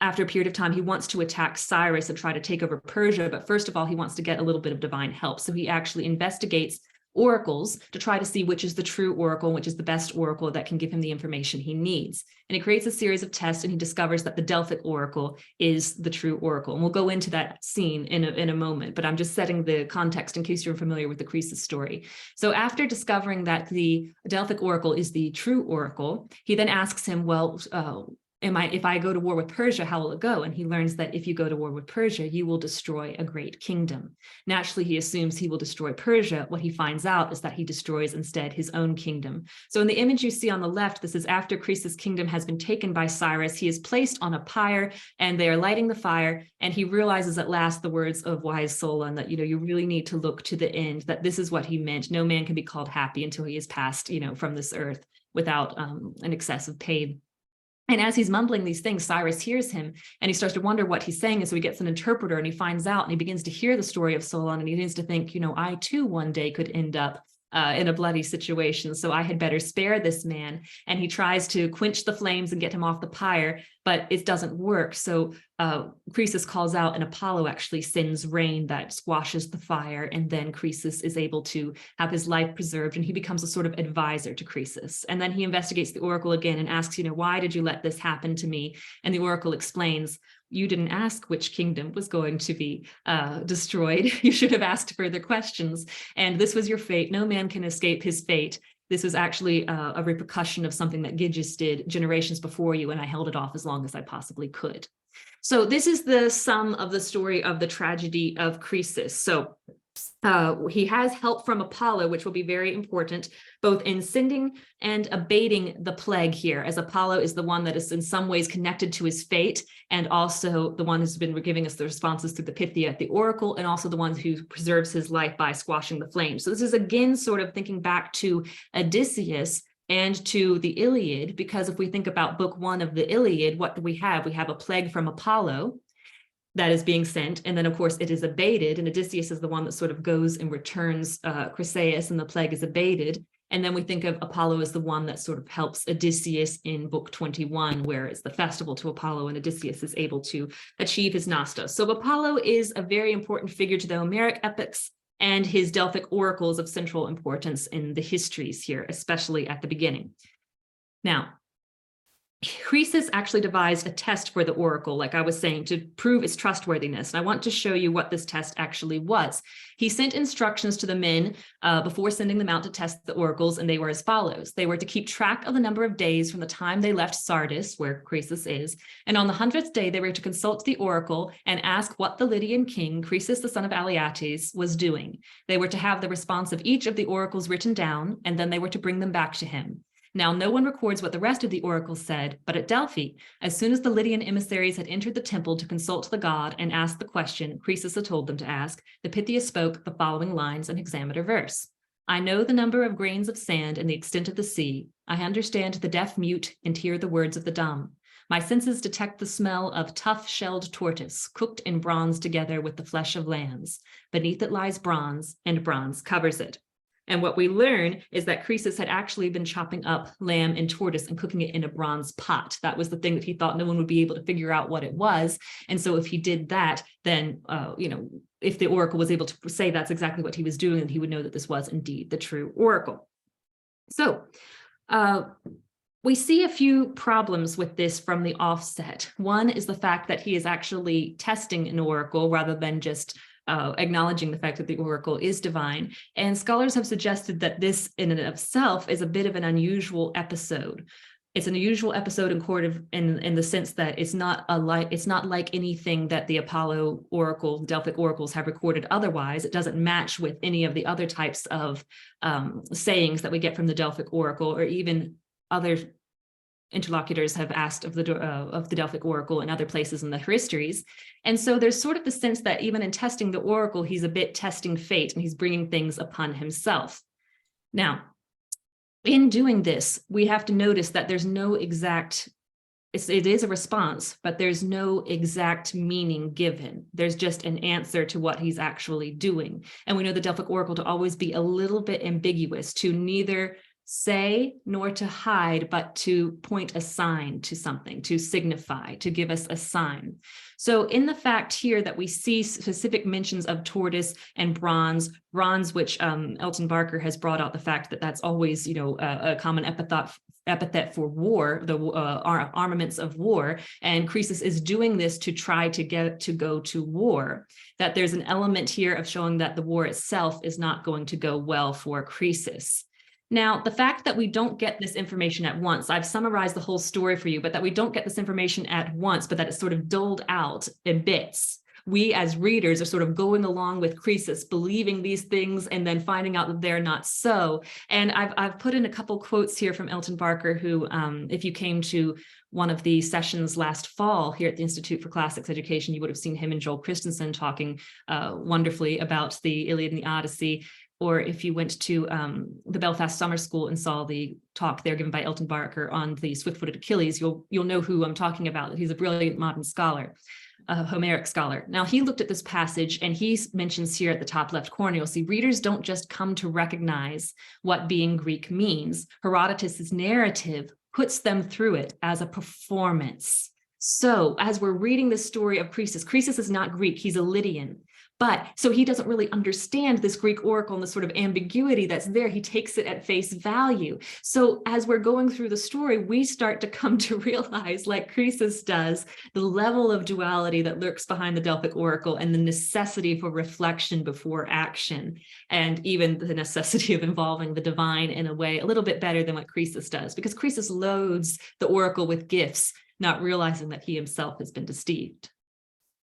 after a period of time, he wants to attack Cyrus and try to take over Persia. But first of all, he wants to get a little bit of divine help. So he actually investigates oracles to try to see which is the true oracle, which is the best oracle that can give him the information he needs. And he creates a series of tests, and he discovers that the Delphic oracle is the true oracle. And we'll go into that scene in a moment, but I'm just setting the context in case you're familiar with the Croesus story. So after discovering that the Delphic oracle is the true oracle, he then asks him, well, if I go to war with Persia, how will it go? And he learns that if you go to war with Persia, you will destroy a great kingdom. Naturally, he assumes he will destroy Persia. What he finds out is that he destroys instead his own kingdom. So in the image you see on the left, this is after Croesus' kingdom has been taken by Cyrus. He is placed on a pyre, and they are lighting the fire. And he realizes at last the words of wise Solon that, you really need to look to the end, that this is what he meant. No man can be called happy until he is passed, from this earth without an excess of pain. And as he's mumbling these things, Cyrus hears him, and he starts to wonder what he's saying. And so he gets an interpreter, and he finds out, and he begins to hear the story of Solon, and he begins to think, I too one day could end up in a bloody situation, so I had better spare this man. And he tries to quench the flames and get him off the pyre, but it doesn't work. So Croesus calls out, and Apollo actually sends rain that squashes the fire, and then Croesus is able to have his life preserved, and he becomes a sort of advisor to Croesus. And then he investigates the oracle again and asks, why did you let this happen to me? And the oracle explains, you didn't ask which kingdom was going to be destroyed. You should have asked further questions. And this was your fate. No man can escape his fate. This was actually a repercussion of something that Gyges did generations before you, and I held it off as long as I possibly could. So this is the sum of the story of the tragedy of Croesus. So He has help from Apollo, which will be very important, both in sending and abating the plague here, as Apollo is the one that is in some ways connected to his fate, and also the one who's been giving us the responses through the Pythia at the oracle, and also the one who preserves his life by squashing the flames. So this is again sort of thinking back to Odysseus and to the Iliad, because if we think about book 1 of the Iliad, what do we have? We have a plague from Apollo that is being sent, and then of course it is abated, and Odysseus is the one that sort of goes and returns Chryseis, and the plague is abated. And then we think of Apollo as the one that sort of helps Odysseus in book 21, where it's the festival to Apollo and Odysseus is able to achieve his Nostos. So Apollo is a very important figure to the Homeric epics, and his Delphic oracles of central importance in the histories here, especially at the beginning. Now, Croesus actually devised a test for the oracle, like I was saying, to prove its trustworthiness. And I want to show you what this test actually was. He sent instructions to the men before sending them out to test the oracles, and they were as follows. They were to keep track of the number of days from the time they left Sardis, where Croesus is, and on the 100th day they were to consult the oracle and ask what the Lydian king, Croesus the son of Aliates, was doing. They were to have the response of each of the oracles written down, and then they were to bring them back to him. Now, no one records what the rest of the oracles said, but at Delphi, as soon as the Lydian emissaries had entered the temple to consult the god and asked the question Croesus had told them to ask, the Pythia spoke the following lines in hexameter verse. I know the number of grains of sand and the extent of the sea. I understand the deaf mute and hear the words of the dumb. My senses detect the smell of tough-shelled tortoise, cooked in bronze together with the flesh of lambs. Beneath it lies bronze, and bronze covers it. And what we learn is that Croesus had actually been chopping up lamb and tortoise and cooking it in a bronze pot. That was the thing that he thought no one would be able to figure out what it was. And so if he did that, then, if the oracle was able to say that's exactly what he was doing, then he would know that this was indeed the true oracle. So we see a few problems with this from the offset. One is the fact that he is actually testing an oracle rather than just acknowledging the fact that the oracle is divine. And scholars have suggested that this in and of itself is a bit of an unusual episode. It's an unusual episode in the sense that it's not like anything that the Apollo oracle, Delphic oracles have recorded otherwise. It doesn't match with any of the other types of sayings that we get from the Delphic oracle, or even other interlocutors have asked of the Delphic oracle in other places in the histories. And so there's sort of the sense that even in testing the oracle, he's a bit testing fate and he's bringing things upon himself. Now, in doing this, we have to notice that there's no exact, it is a response, but there's no exact meaning given. There's just an answer to what he's actually doing. And we know the Delphic oracle to always be a little bit ambiguous, to neither say nor to hide, but to point a sign to something, to signify, to give us a sign. So in the fact here that we see specific mentions of tortoise and bronze, which Elton Barker has brought out the fact that that's always, a common epithet for war, the armaments of war, and Croesus is doing this to try to get to go to war, that there's an element here of showing that the war itself is not going to go well for Croesus. Now, the fact that we don't get this information at once, I've summarized the whole story for you, but that we don't get this information at once, but that it's sort of doled out in bits. We as readers are sort of going along with Croesus, believing these things and then finding out that they're not so. And I've put in a couple quotes here from Elton Barker, who, if you came to one of the sessions last fall here at the Institute for Classics Education, you would have seen him and Joel Christensen talking wonderfully about the Iliad and the Odyssey. Or if you went to the Belfast Summer School and saw the talk there given by Elton Barker on the swift-footed Achilles, you'll know who I'm talking about. He's a brilliant modern scholar, a Homeric scholar. Now, he looked at this passage and he mentions here at the top left corner, you'll see readers don't just come to recognize what being Greek means. Herodotus's narrative puts them through it as a performance. So as we're reading the story of Croesus is not Greek, he's a Lydian. But so he doesn't really understand this Greek oracle and the sort of ambiguity that's there. He takes it at face value. So as we're going through the story, we start to come to realize, like Croesus does, the level of duality that lurks behind the Delphic oracle and the necessity for reflection before action, and even the necessity of involving the divine in a way a little bit better than what Croesus does, because Croesus loads the oracle with gifts, not realizing that he himself has been deceived.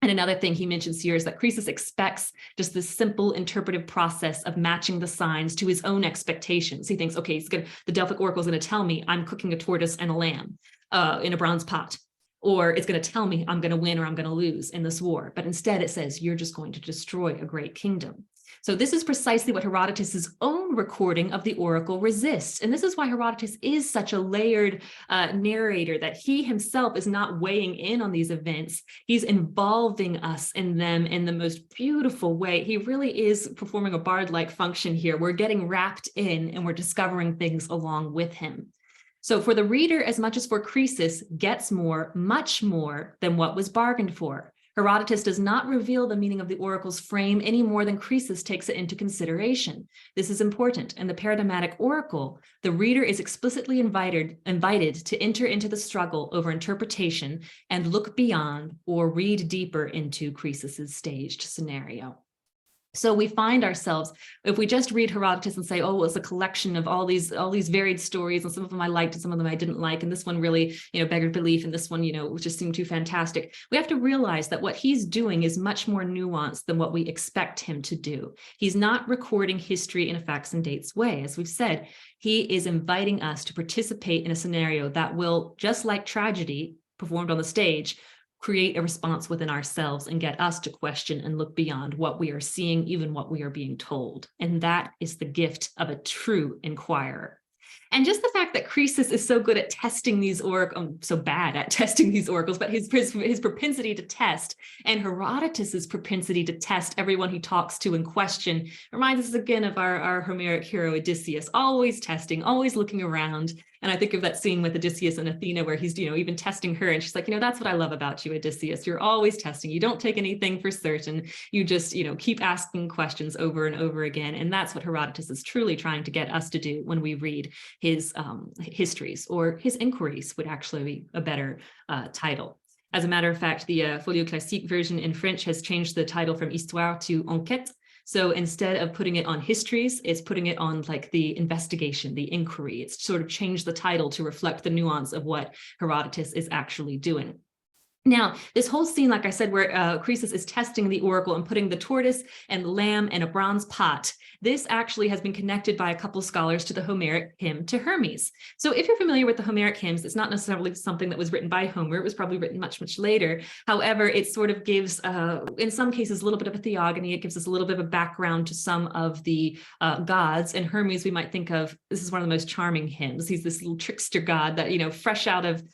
And another thing he mentions here is that Croesus expects just this simple interpretive process of matching the signs to his own expectations. He thinks, okay, the Delphic oracle is going to tell me I'm cooking a tortoise and a lamb in a bronze pot, or it's going to tell me I'm going to win or I'm going to lose in this war. But instead it says, you're just going to destroy a great kingdom. So this is precisely what Herodotus's own recording of the oracle resists. And this is why Herodotus is such a layered narrator, that he himself is not weighing in on these events. He's involving us in them in the most beautiful way. He really is performing a bard-like function here. We're getting wrapped in and we're discovering things along with him. So for the reader, as much as for Croesus, gets more, much more than what was bargained for. Herodotus does not reveal the meaning of the oracle's frame any more than Croesus takes it into consideration. This is important. In the paradigmatic oracle, the reader is explicitly invited to enter into the struggle over interpretation and look beyond or read deeper into Croesus's staged scenario. So we find ourselves, if we just read Herodotus and say, oh, well, it's a collection of all these varied stories, and some of them I liked and some of them I didn't like, and this one really, beggared belief, and this one, just seemed too fantastic. We have to realize that what he's doing is much more nuanced than what we expect him to do. He's not recording history in a facts and dates way. As we've said, he is inviting us to participate in a scenario that will, just like tragedy performed on the stage, create a response within ourselves and get us to question and look beyond what we are seeing, even what we are being told. And that is the gift of a true inquirer. And just the fact that Croesus is so good at testing these oracles, so bad at testing these oracles, but his propensity to test, and Herodotus's propensity to test everyone he talks to and question, reminds us again of our Homeric hero Odysseus, always testing, always looking around. And I think of that scene with Odysseus and Athena where he's, even testing her. And she's like, that's what I love about you, Odysseus. You're always testing. You don't take anything for certain. You just, keep asking questions over and over again. And that's what Herodotus is truly trying to get us to do when we read his histories, or his inquiries would actually be a better title. As a matter of fact, the Folio Classique version in French has changed the title from Histoire to Enquête. So instead of putting it on histories, it's putting it on like the investigation, the inquiry. It's sort of changed the title to reflect the nuance of what Herodotus is actually doing. Now, this whole scene, like I said, where Croesus is testing the oracle and putting the tortoise and the lamb in a bronze pot, this actually has been connected by a couple of scholars to the Homeric hymn to Hermes. So if you're familiar with the Homeric hymns, it's not necessarily something that was written by Homer. It was probably written much, much later. However, it sort of gives, in some cases, a little bit of a theogony. It gives us a little bit of a background to some of the gods. And Hermes, we might think of, this is one of the most charming hymns. He's this little trickster god that, fresh out of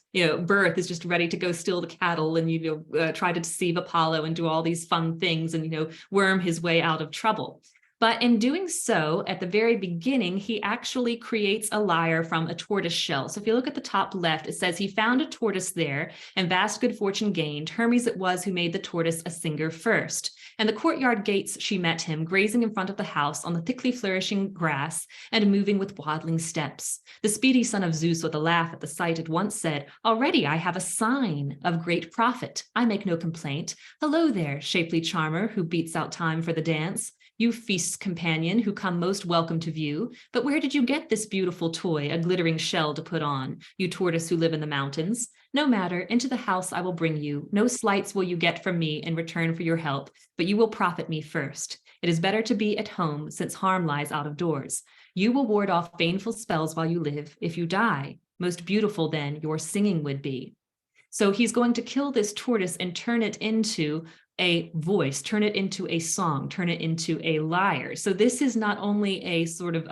birth is just ready to go steal the cattle and, try to deceive Apollo and do all these fun things and, worm his way out of trouble. But in doing so, at the very beginning, he actually creates a lyre from a tortoise shell. So if you look at the top left, it says he found a tortoise there and vast good fortune gained. Hermes it was who made the tortoise a singer first. And the courtyard gates she met him, grazing in front of the house on the thickly flourishing grass and moving with waddling steps. The speedy son of Zeus with a laugh at the sight at once said, already I have a sign of great profit. I make no complaint. Hello there, shapely charmer who beats out time for the dance. You feast's companion who come most welcome to view, but where did you get this beautiful toy, a glittering shell to put on, you tortoise who live in the mountains? No matter, into the house I will bring you. No slights will you get from me in return for your help, but you will profit me first. It is better to be at home, since harm lies out of doors. You will ward off baneful spells while you live. If you die, most beautiful then your singing would be. So he's going to kill this tortoise and turn it into a voice, turn it into a song, turn it into a lyre. So this is not only a sort of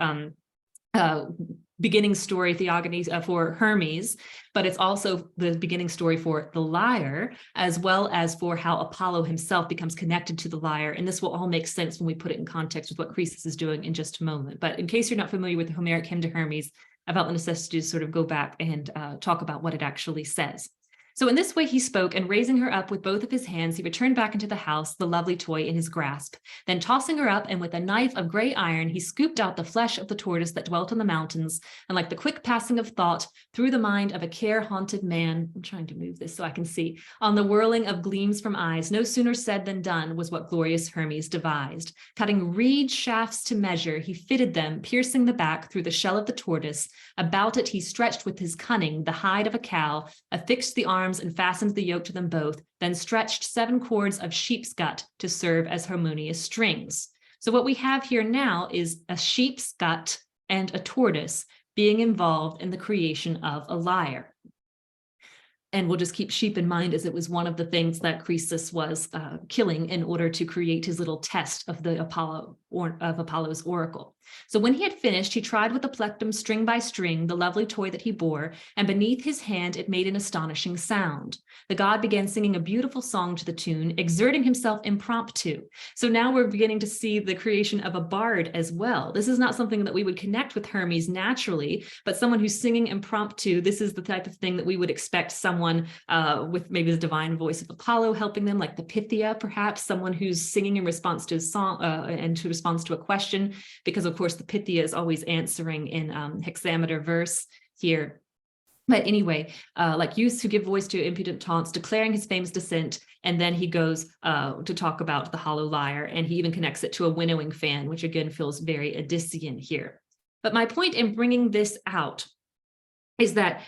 beginning story theogony for Hermes, but it's also the beginning story for the lyre, as well as for how Apollo himself becomes connected to the lyre. And this will all make sense when we put it in context with what Croesus is doing in just a moment. But in case you're not familiar with the Homeric hymn to Hermes, I felt the necessity to sort of go back and talk about what it actually says. So in this way he spoke, and raising her up with both of his hands, he returned back into the house, the lovely toy in his grasp. Then tossing her up, and with a knife of gray iron, he scooped out the flesh of the tortoise that dwelt on the mountains, and like the quick passing of thought through the mind of a care-haunted man, I'm trying to move this so I can see, on the whirling of gleams from eyes, no sooner said than done was what glorious Hermes devised. Cutting reed shafts to measure, he fitted them, piercing the back through the shell of the tortoise. About it he stretched with his cunning the hide of a cow, affixed the arm arms and fastened the yoke to them both, then stretched 7 cords of sheep's gut to serve as harmonious strings. So what we have here now is a sheep's gut and a tortoise being involved in the creation of a lyre. And we'll just keep sheep in mind, as it was one of the things that Croesus was killing in order to create his little test of the Apollo's oracle. So when he had finished, he tried with the plectrum string by string the lovely toy that he bore, and beneath his hand it made an astonishing sound. The god began singing a beautiful song to the tune, exerting himself impromptu. So now we're beginning to see the creation of a bard as well. This is not something that we would connect with Hermes naturally, but someone who's singing impromptu. This is the type of thing that we would expect someone with maybe the divine voice of Apollo helping them, like the Pythia, perhaps, someone who's singing in response to a song and to response to a question, because of course the Pythia is always answering in hexameter verse here. But anyway, like youths who give voice to impudent taunts, declaring his famous descent, and then he goes to talk about the hollow lyre, and he even connects it to a winnowing fan, which again feels very Odyssean here. But my point in bringing this out is that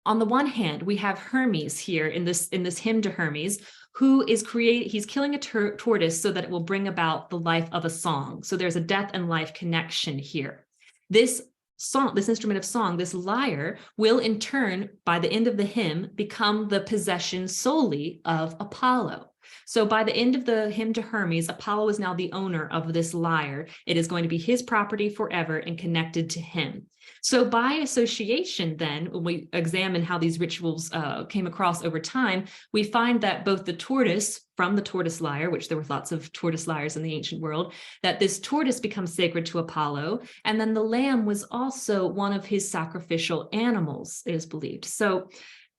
on the one hand, we have Hermes here in this hymn to Hermes, who is he's killing a tortoise so that it will bring about the life of a song. So there's a death and life connection here. This song, this instrument of song, this lyre, will in turn, by the end of the hymn, become the possession solely of Apollo. So by the end of the hymn to Hermes, Apollo is now the owner of this lyre. It is going to be his property forever and connected to him. So by association, then, when we examine how these rituals came across over time, we find that both the tortoise from the tortoise lyre, which there were lots of tortoise lyres in the ancient world, that this tortoise becomes sacred to Apollo, and then the lamb was also one of his sacrificial animals, it is believed. So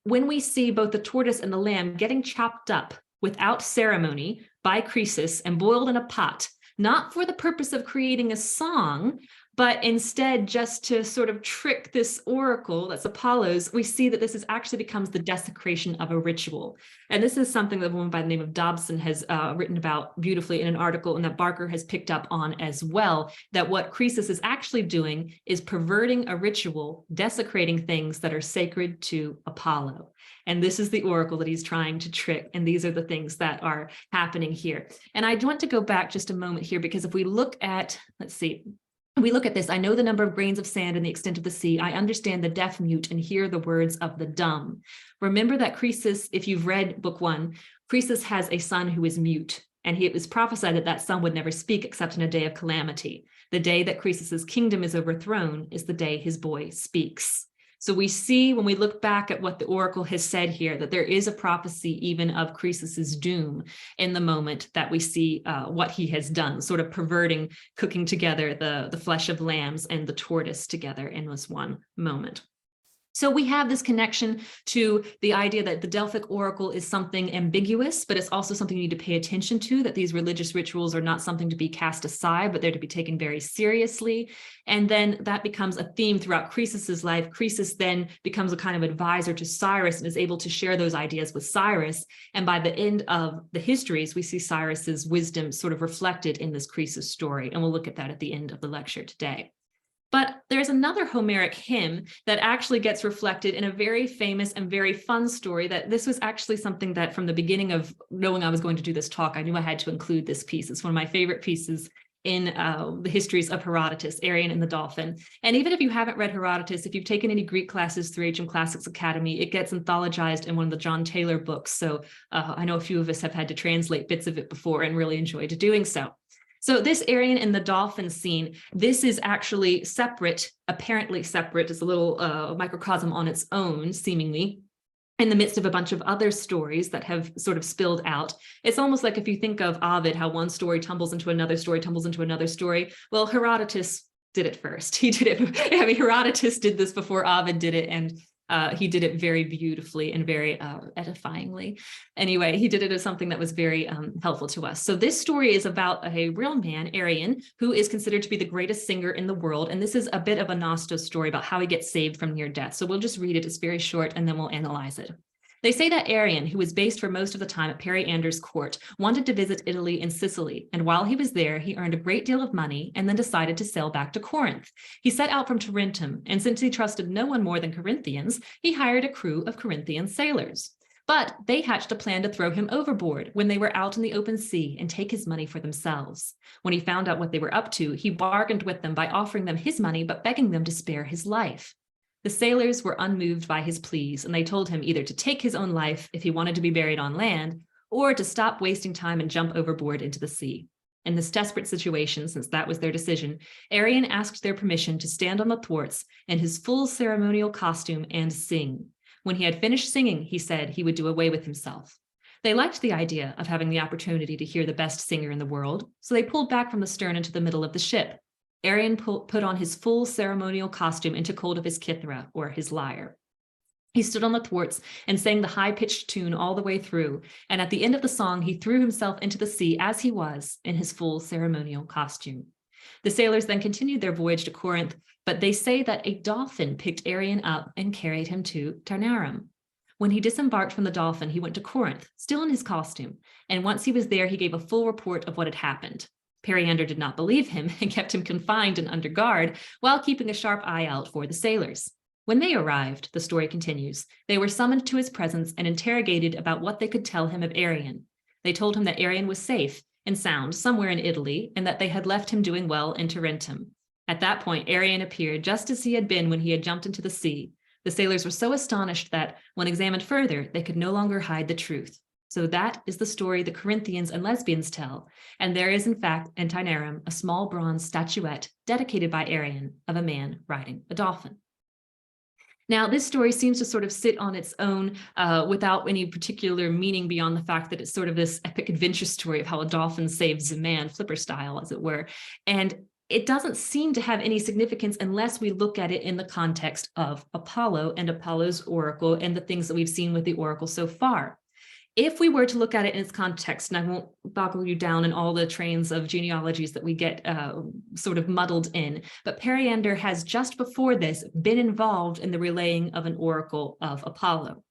when we see both the tortoise and the lamb getting chopped up without ceremony by Croesus and boiled in a pot, not for the purpose of creating a song, but instead just to sort of trick this oracle that's Apollo's, we see that this actually becomes the desecration of a ritual. And this is something that a woman by the name of Dobson has written about beautifully in an article, and that Barker has picked up on as well, that what Croesus is actually doing is perverting a ritual, desecrating things that are sacred to Apollo. And this is the oracle that he's trying to trick. And these are the things that are happening here. And I want to go back just a moment here, because if we look at, let's see, we look at this, I know the number of grains of sand and the extent of the sea. I understand the deaf mute and hear the words of the dumb. Remember that Croesus, if you've read book 1, Croesus has a son who is mute, and it was prophesied that that son would never speak except in a day of calamity. The day that Croesus's kingdom is overthrown is the day his boy speaks. So we see, when we look back at what the oracle has said here, that there is a prophecy even of Croesus's doom in the moment that we see what he has done, sort of perverting, cooking together the flesh of lambs and the tortoise together in this one moment. So we have this connection to the idea that the Delphic oracle is something ambiguous, but it's also something you need to pay attention to, that these religious rituals are not something to be cast aside, but they're to be taken very seriously. And then that becomes a theme throughout Croesus's life. Croesus then becomes a kind of advisor to Cyrus and is able to share those ideas with Cyrus. And by the end of the histories, we see Cyrus's wisdom sort of reflected in this Croesus story. And we'll look at that at the end of the lecture today. But there's another Homeric hymn that actually gets reflected in a very famous and very fun story, that this was actually something that from the beginning of knowing I was going to do this talk, I knew I had to include this piece. It's one of my favorite pieces in the histories of Herodotus, Aryan and the Dolphin. And even if you haven't read Herodotus, if you've taken any Greek classes through HM Classics Academy, it gets anthologized in one of the John Taylor books. So I know a few of us have had to translate bits of it before and really enjoyed doing so. So this Aryan and the Dolphin scene, this is actually separate, apparently separate. It's a little microcosm on its own, seemingly, in the midst of a bunch of other stories that have sort of spilled out. It's almost like if you think of Ovid, how one story tumbles into another story, tumbles into another story. Well, Herodotus did it first. He did it. I mean, Herodotus did this before Ovid did it, and he did it very beautifully and very edifyingly. Anyway, he did it as something that was very helpful to us. So this story is about a real man, Aryan, who is considered to be the greatest singer in the world. And this is a bit of a Nostos story about how he gets saved from near death. So we'll just read it. It's very short, and then we'll analyze it. They say that Aryan, who was based for most of the time at Periander's court, wanted to visit Italy and Sicily, and while he was there, he earned a great deal of money and then decided to sail back to Corinth. He set out from Tarentum, and since he trusted no one more than Corinthians, he hired a crew of Corinthian sailors. But they hatched a plan to throw him overboard when they were out in the open sea and take his money for themselves. When he found out what they were up to, he bargained with them by offering them his money but begging them to spare his life. The sailors were unmoved by his pleas, and they told him either to take his own life if he wanted to be buried on land, or to stop wasting time and jump overboard into the sea. In this desperate situation, since that was their decision, Aryan asked their permission to stand on the thwarts in his full ceremonial costume and sing. When he had finished singing, he said he would do away with himself. They liked the idea of having the opportunity to hear the best singer in the world, so they pulled back from the stern into the middle of the ship. Aryan put on his full ceremonial costume and took hold of his kithra, or his lyre. He stood on the thwarts and sang the high-pitched tune all the way through, and at the end of the song, he threw himself into the sea as he was in his full ceremonial costume. The sailors then continued their voyage to Corinth, but they say that a dolphin picked Aryan up and carried him to Tarentum. When he disembarked from the Dolphin, he went to Corinth, still in his costume, and once he was there, he gave a full report of what had happened. Periander did not believe him and kept him confined and under guard while keeping a sharp eye out for the sailors. When they arrived, the story continues, they were summoned to his presence and interrogated about what they could tell him of Aryan. They told him that Aryan was safe and sound somewhere in Italy and that they had left him doing well in Tarentum. At that point, Aryan appeared just as he had been when he had jumped into the sea. The sailors were so astonished that, when examined further, they could no longer hide the truth. So that is the story the Corinthians and lesbians tell, and there is in fact in Tarentum a small bronze statuette dedicated by Aryan of a man riding a dolphin. Now, this story seems to sort of sit on its own without any particular meaning beyond the fact that it's sort of this epic adventure story of how a dolphin saves a man, Flipper style, as it were. And it doesn't seem to have any significance unless we look at it in the context of Apollo and Apollo's oracle and the things that we've seen with the oracle so far. If we were to look at it in its context, and I won't boggle you down in all the trains of genealogies that we get sort of muddled in, but Periander has just before this been involved in the relaying of an oracle of Apollo.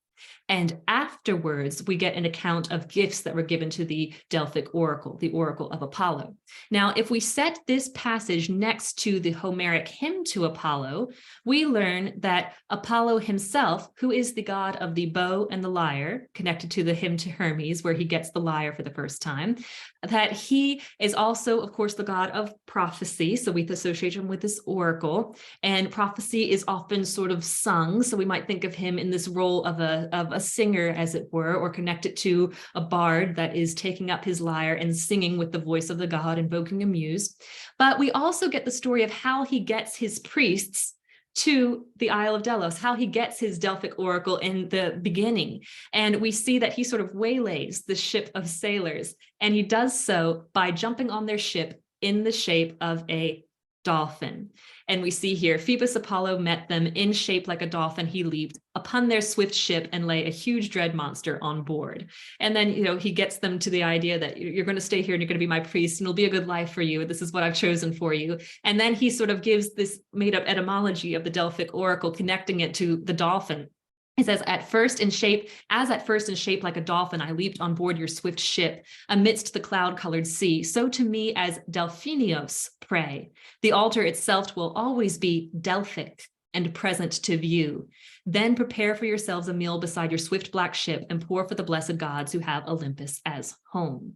And afterwards, we get an account of gifts that were given to the Delphic oracle, the oracle of Apollo. Now, if we set this passage next to the Homeric hymn to Apollo, we learn that Apollo himself, who is the god of the bow and the lyre, connected to the hymn to Hermes, where he gets the lyre for the first time, that he is also, of course, the god of prophecy. So we associate him with this oracle, and prophecy is often sort of sung. So we might think of him in this role of a singer, as it were, or connect it to a bard that is taking up his lyre and singing with the voice of the god, invoking a muse. But we also get the story of how he gets his priests to the Isle of Delos, how he gets his Delphic oracle in the beginning. And we see that he sort of waylays the ship of sailors, and he does so by jumping on their ship in the shape of a dolphin. And we see here, Phoebus Apollo met them in shape like a dolphin. He leaped upon their swift ship and lay a huge dread monster on board. And then, he gets them to the idea that you're going to stay here and you're going to be my priest and it'll be a good life for you. This is what I've chosen for you. And then he sort of gives this made up etymology of the Delphic oracle, connecting it to the dolphin. He says, as at first in shape like a dolphin, I leaped on board your swift ship amidst the cloud-colored sea. So to me as Delphinios pray. The altar itself will always be Delphic and present to view. Then prepare for yourselves a meal beside your swift black ship and pour for the blessed gods who have Olympus as home.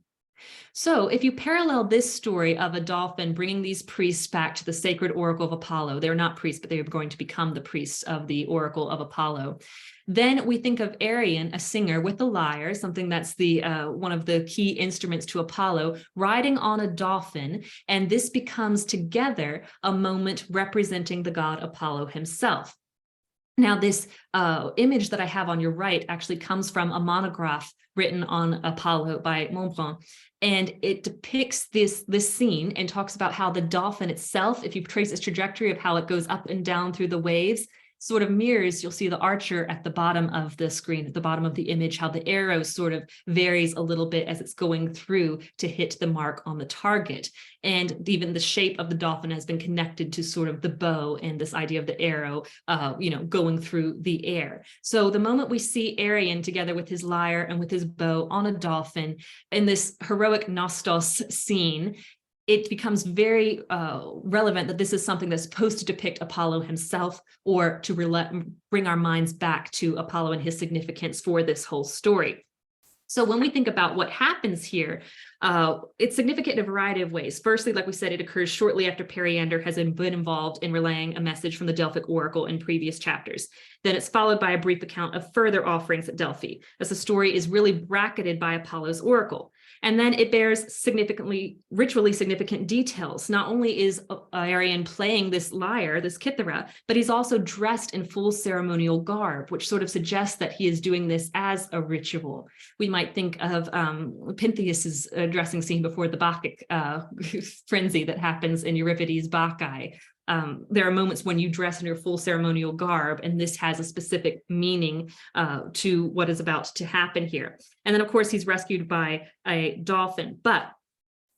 So if you parallel this story of a dolphin bringing these priests back to the sacred oracle of Apollo, they're not priests, but they are going to become the priests of the oracle of Apollo. Then we think of Aryan, a singer with the lyre, something that's the one of the key instruments to Apollo, riding on a dolphin, and this becomes together a moment representing the god Apollo himself. Now, this image that I have on your right actually comes from a monograph written on Apollo by Montbrun, and it depicts this scene and talks about how the dolphin itself, if you trace its trajectory of how it goes up and down through the waves, sort of mirrors, you'll see the archer at the bottom of the screen, at the bottom of the image, how the arrow sort of varies a little bit as it's going through to hit the mark on the target. And even the shape of the dolphin has been connected to sort of the bow and this idea of the arrow, going through the air. So the moment we see Aryan together with his lyre and with his bow on a dolphin in this heroic Nostos scene, it becomes very relevant that this is something that's supposed to depict Apollo himself, or to bring our minds back to Apollo and his significance for this whole story. So when we think about what happens here, it's significant in a variety of ways. Firstly, like we said, it occurs shortly after Periander has been involved in relaying a message from the Delphic oracle in previous chapters. Then it's followed by a brief account of further offerings at Delphi, as the story is really bracketed by Apollo's oracle. And then it bears ritually significant details. Not only is Aryan playing this lyre, this kithara, but he's also dressed in full ceremonial garb, which sort of suggests that he is doing this as a ritual. We might think of Pentheus's dressing scene before the Bacchic frenzy that happens in Euripides' Bacchae. There are moments when you dress in your full ceremonial garb, and this has a specific meaning to what is about to happen here. And then, of course, he's rescued by a dolphin. But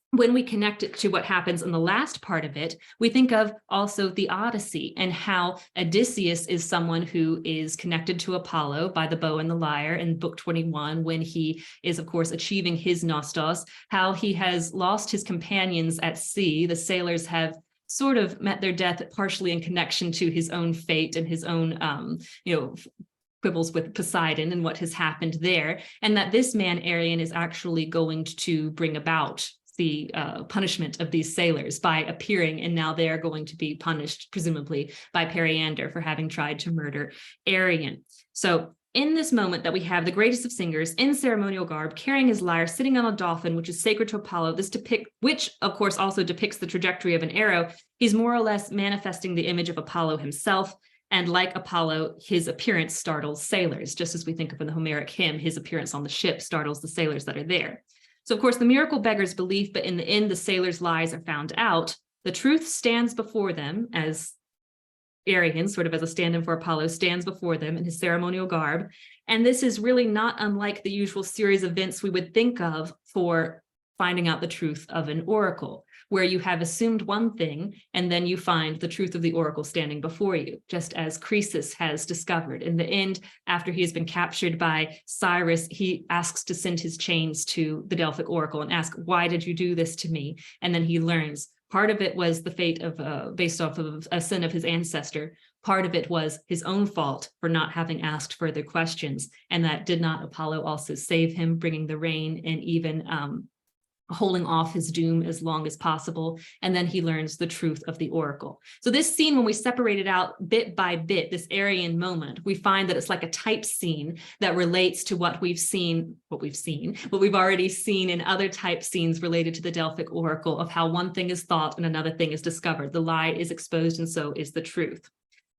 when we connect it to what happens in the last part of it, we think of also the Odyssey and how Odysseus is someone who is connected to Apollo by the bow and the lyre in book 21, when he is, of course, achieving his Nostos, how he has lost his companions at sea. The sailors have sort of met their death partially in connection to his own fate and his own, quibbles with Poseidon and what has happened there. And that this man, Aryan, is actually going to bring about the punishment of these sailors by appearing, and now they are going to be punished, presumably, by Periander for having tried to murder Aryan. So in this moment that we have the greatest of singers in ceremonial garb, carrying his lyre, sitting on a dolphin, which is sacred to Apollo, which of course also depicts the trajectory of an arrow, he's more or less manifesting the image of Apollo himself. And like Apollo, his appearance startles sailors, just as we think of in the Homeric hymn, his appearance on the ship startles the sailors that are there. So of course, the miracle beggars belief, but in the end, the sailors' lies are found out. The truth stands before them, as Aryan, sort of as a stand-in for Apollo, stands before them in his ceremonial garb. And this is really not unlike the usual series of events we would think of for finding out the truth of an oracle, where you have assumed one thing and then you find the truth of the oracle standing before you, just as Croesus has discovered. In the end, after he has been captured by Cyrus, he asks to send his chains to the Delphic oracle and ask, why did you do this to me? And then he learns part of it was the fate of, based off of a sin of his ancestor. Part of it was his own fault for not having asked further questions. And that did not Apollo also save him, bringing the rain and even holding off his doom as long as possible. And then he learns the truth of the oracle. So this scene, when we separate it out bit by bit, this Aryan moment, we find that it's like a type scene that relates to what we've already seen in other type scenes related to the Delphic oracle, of how one thing is thought and another thing is discovered. The lie is exposed and so is the truth.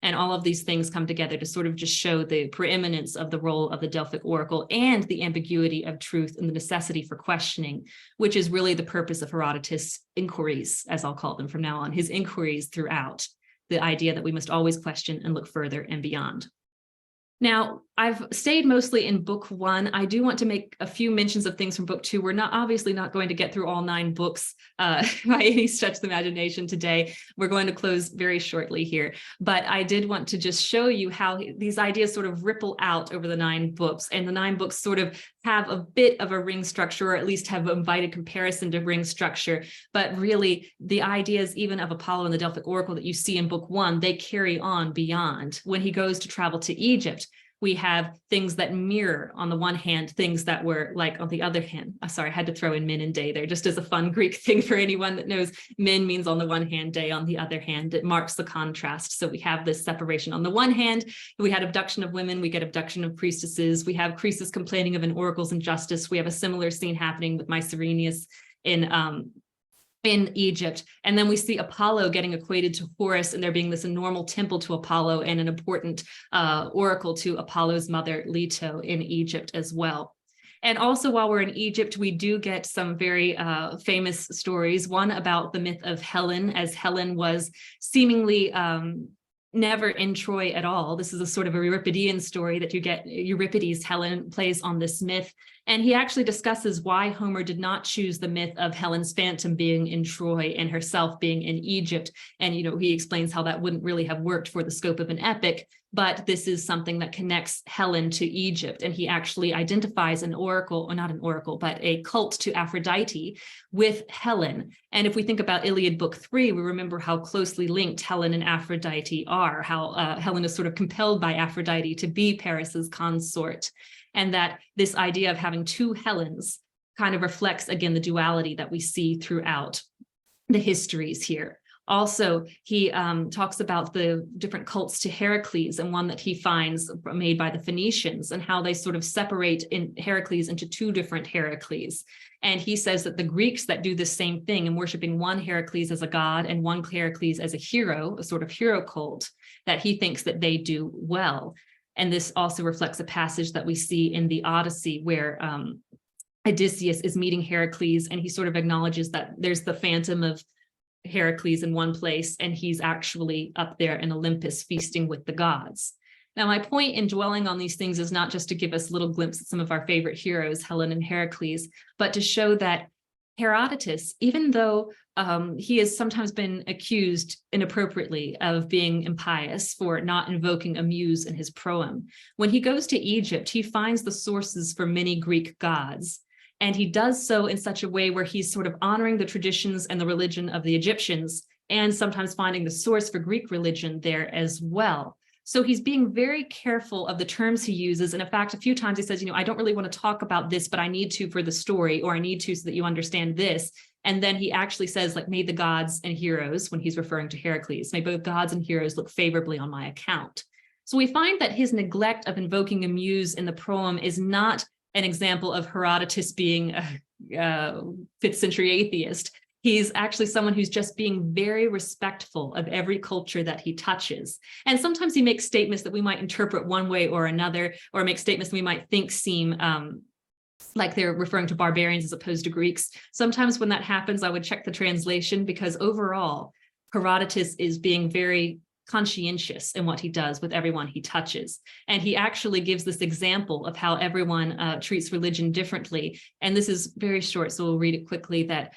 And all of these things come together to sort of just show the preeminence of the role of the Delphic oracle and the ambiguity of truth and the necessity for questioning, which is really the purpose of Herodotus' inquiries, as I'll call them from now on, his inquiries throughout, the idea that we must always question and look further and beyond. Now, I've stayed mostly in book 1. I do want to make a few mentions of things from book 2. We're obviously not going to get through all 9 books by any stretch of the imagination today. We're going to close very shortly here. But I did want to just show you how these ideas sort of ripple out over the 9 books. And the 9 books sort of have a bit of a ring structure, or at least have invited comparison to ring structure. But really, the ideas even of Apollo and the Delphic oracle that you see in book 1, they carry on beyond. When he goes to travel to Egypt, we have things that mirror, on the one hand, things that were like on the other hand. Sorry, I had to throw in min and day there, just as a fun Greek thing for anyone that knows. Min means on the one hand, day on the other hand. It marks the contrast. So we have this separation. On the one hand, we had abduction of women, we get abduction of priestesses. We have Croesus complaining of an oracle's injustice. We have a similar scene happening with Mycerinus in Egypt. And then we see Apollo getting equated to Horus, and there being this enormous temple to Apollo and an important oracle to Apollo's mother, Leto, in Egypt as well. And also, while we're in Egypt, we do get some very famous stories. One about the myth of Helen, as Helen was seemingly never in Troy at all. This is a sort of a Euripidean story that you get. Euripides, Helen, plays on this myth. And he actually discusses why Homer did not choose the myth of Helen's phantom being in Troy and herself being in Egypt. And, he explains how that wouldn't really have worked for the scope of an epic, but this is something that connects Helen to Egypt. And he actually identifies an oracle, or not an oracle, but a cult to Aphrodite with Helen. And if we think about Iliad Book 3, we remember how closely linked Helen and Aphrodite are, how Helen is sort of compelled by Aphrodite to be Paris's consort. And that this idea of having two Helens kind of reflects, again, the duality that we see throughout the histories here. Also, he talks about the different cults to Heracles, and one that he finds made by the Phoenicians, and how they sort of separate in Heracles into two different Heracles. And he says that the Greeks that do the same thing in worshiping one Heracles as a god and one Heracles as a hero, a sort of hero cult, that he thinks that they do well. And this also reflects a passage that we see in the Odyssey where Odysseus is meeting Heracles, and he sort of acknowledges that there's the phantom of Heracles in one place, and he's actually up there in Olympus feasting with the gods. Now, my point in dwelling on these things is not just to give us a little glimpse at some of our favorite heroes, Helen and Heracles, but to show that Herodotus, even though he has sometimes been accused inappropriately of being impious for not invoking a muse in his proem, when he goes to Egypt, he finds the sources for many Greek gods. And he does so in such a way where he's sort of honoring the traditions and the religion of the Egyptians, and sometimes finding the source for Greek religion there as well. So he's being very careful of the terms he uses. And in fact, a few times he says, I don't really want to talk about this, but I need to for the story, or I need to so that you understand this. And then he actually says, like, may the gods and heroes, when he's referring to Heracles, may both gods and heroes look favorably on my account. So we find that his neglect of invoking a muse in the proem is not an example of Herodotus being a 5th century atheist. He's actually someone who's just being very respectful of every culture that he touches. And sometimes he makes statements that we might interpret one way or another, or make statements that we might think seem like they're referring to barbarians as opposed to Greeks. Sometimes when that happens, I would check the translation, because overall, Herodotus is being very conscientious in what he does with everyone he touches. And he actually gives this example of how everyone treats religion differently. And this is very short, so we'll read it quickly, that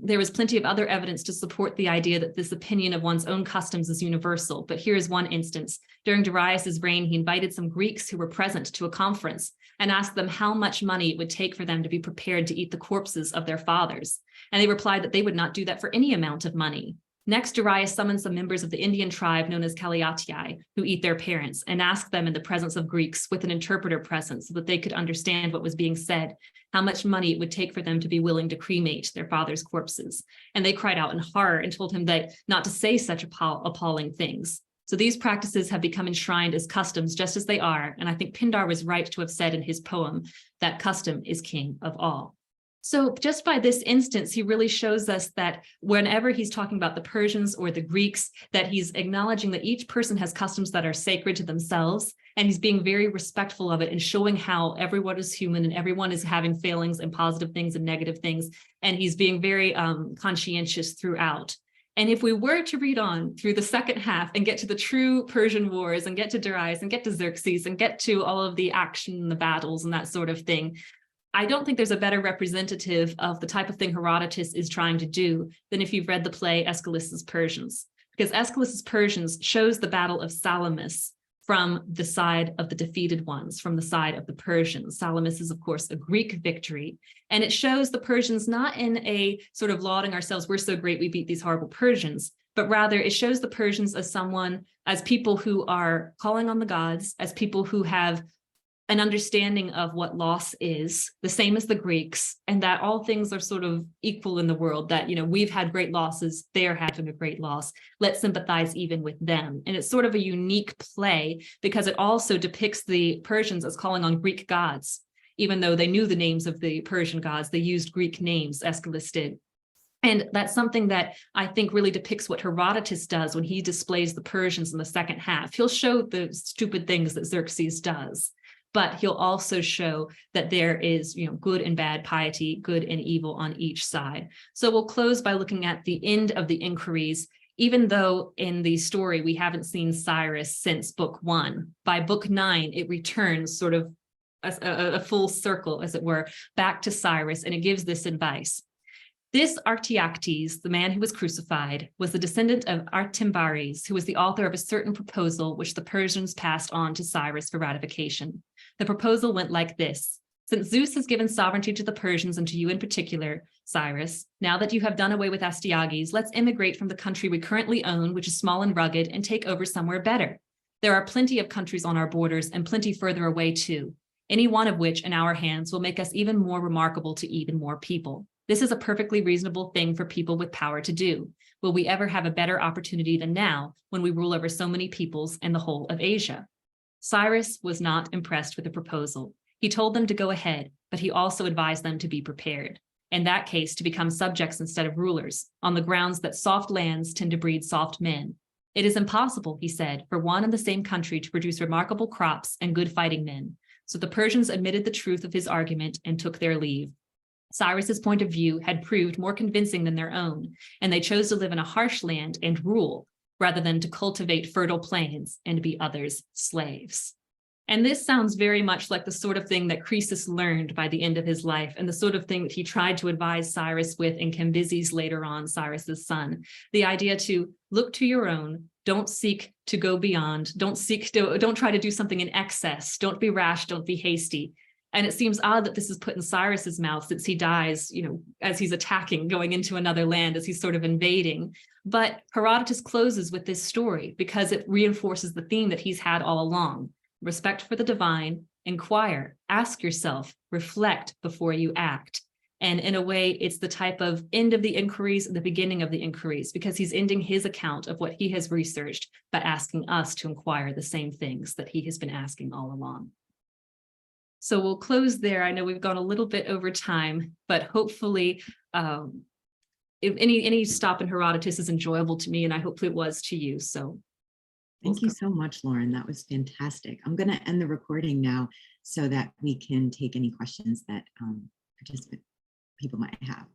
there was plenty of other evidence to support the idea that this opinion of one's own customs is universal. But here's one instance. During Darius's reign, he invited some Greeks who were present to a conference and asked them how much money it would take for them to be prepared to eat the corpses of their fathers. And they replied that they would not do that for any amount of money. Next, Darius summons some members of the Indian tribe known as Kaliatii, who eat their parents, and asked them in the presence of Greeks with an interpreter present so that they could understand what was being said, how much money it would take for them to be willing to cremate their father's corpses. And they cried out in horror and told him that not to say such appalling things. So these practices have become enshrined as customs just as they are. And I think Pindar was right to have said in his poem that custom is king of all. So just by this instance, he really shows us that whenever he's talking about the Persians or the Greeks, that he's acknowledging that each person has customs that are sacred to themselves, and he's being very respectful of it and showing how everyone is human and everyone is having failings and positive things and negative things. And he's being very conscientious throughout. And if we were to read on through the second half and get to the true Persian Wars and get to Darius and get to Xerxes and get to all of the action and the battles and that sort of thing, I don't think there's a better representative of the type of thing Herodotus is trying to do than if you've read the play Aeschylus's Persians, because Aeschylus's Persians shows the battle of Salamis from the side of the defeated ones, from the side of the Persians. Salamis is, of course, a Greek victory, and it shows the Persians not in a sort of lauding ourselves, we're so great, we beat these horrible Persians, but rather it shows the Persians as people who are calling on the gods, as people who have an understanding of what loss is, the same as the Greeks, and that all things are sort of equal in the world, that, we've had great losses, they're having a great loss. Let's sympathize even with them. And it's sort of a unique play because it also depicts the Persians as calling on Greek gods. Even though they knew the names of the Persian gods, they used Greek names, Aeschylus did. And that's something that I think really depicts what Herodotus does when he displays the Persians in the second half. He'll show the stupid things that Xerxes does, but he'll also show that there is, good and bad piety, good and evil on each side. So we'll close by looking at the end of the inquiries Even though in the story we haven't seen Cyrus since book 1, by book 9, it returns sort of a full circle, as it were, back to Cyrus, and it gives this advice. This Artaxerxes, the man who was crucified, was the descendant of Artaxerxes, who was the author of a certain proposal which the Persians passed on to Cyrus for ratification. The proposal went like this. Since Zeus has given sovereignty to the Persians and to you in particular, Cyrus, now that you have done away with Astyages, let's immigrate from the country we currently own, which is small and rugged, and take over somewhere better. There are plenty of countries on our borders and plenty further away too, any one of which in our hands will make us even more remarkable to even more people. This is a perfectly reasonable thing for people with power to do. Will we ever have a better opportunity than now when we rule over so many peoples and the whole of Asia? Cyrus was not impressed with the proposal. He told them to go ahead, but he also advised them to be prepared. In that case, to become subjects instead of rulers, on the grounds that soft lands tend to breed soft men. It is impossible, he said, for one and the same country to produce remarkable crops and good fighting men. So the Persians admitted the truth of his argument and took their leave. Cyrus's point of view had proved more convincing than their own, and they chose to live in a harsh land and rule, rather than to cultivate fertile plains and be others' slaves. And this sounds very much like the sort of thing that Croesus learned by the end of his life, and the sort of thing that he tried to advise Cyrus with in Cambyses later on, Cyrus's son. The idea to look to your own, don't seek to go beyond, don't try to do something in excess, don't be rash, don't be hasty. And it seems odd that this is put in Cyrus's mouth since he dies, as he's attacking, going into another land, as he's sort of invading. But Herodotus closes with this story because it reinforces the theme that he's had all along. Respect for the divine, inquire, ask yourself, reflect before you act. And in a way, it's the type of end of the inquiries and the beginning of the inquiries, because he's ending his account of what he has researched by asking us to inquire the same things that he has been asking all along. So we'll close there. I know we've gone a little bit over time, but hopefully if any stop in Herodotus is enjoyable to me, and I hope it was to you. So thank you so much, Lauren. That was fantastic. I'm going to end the recording now so that we can take any questions that people might have.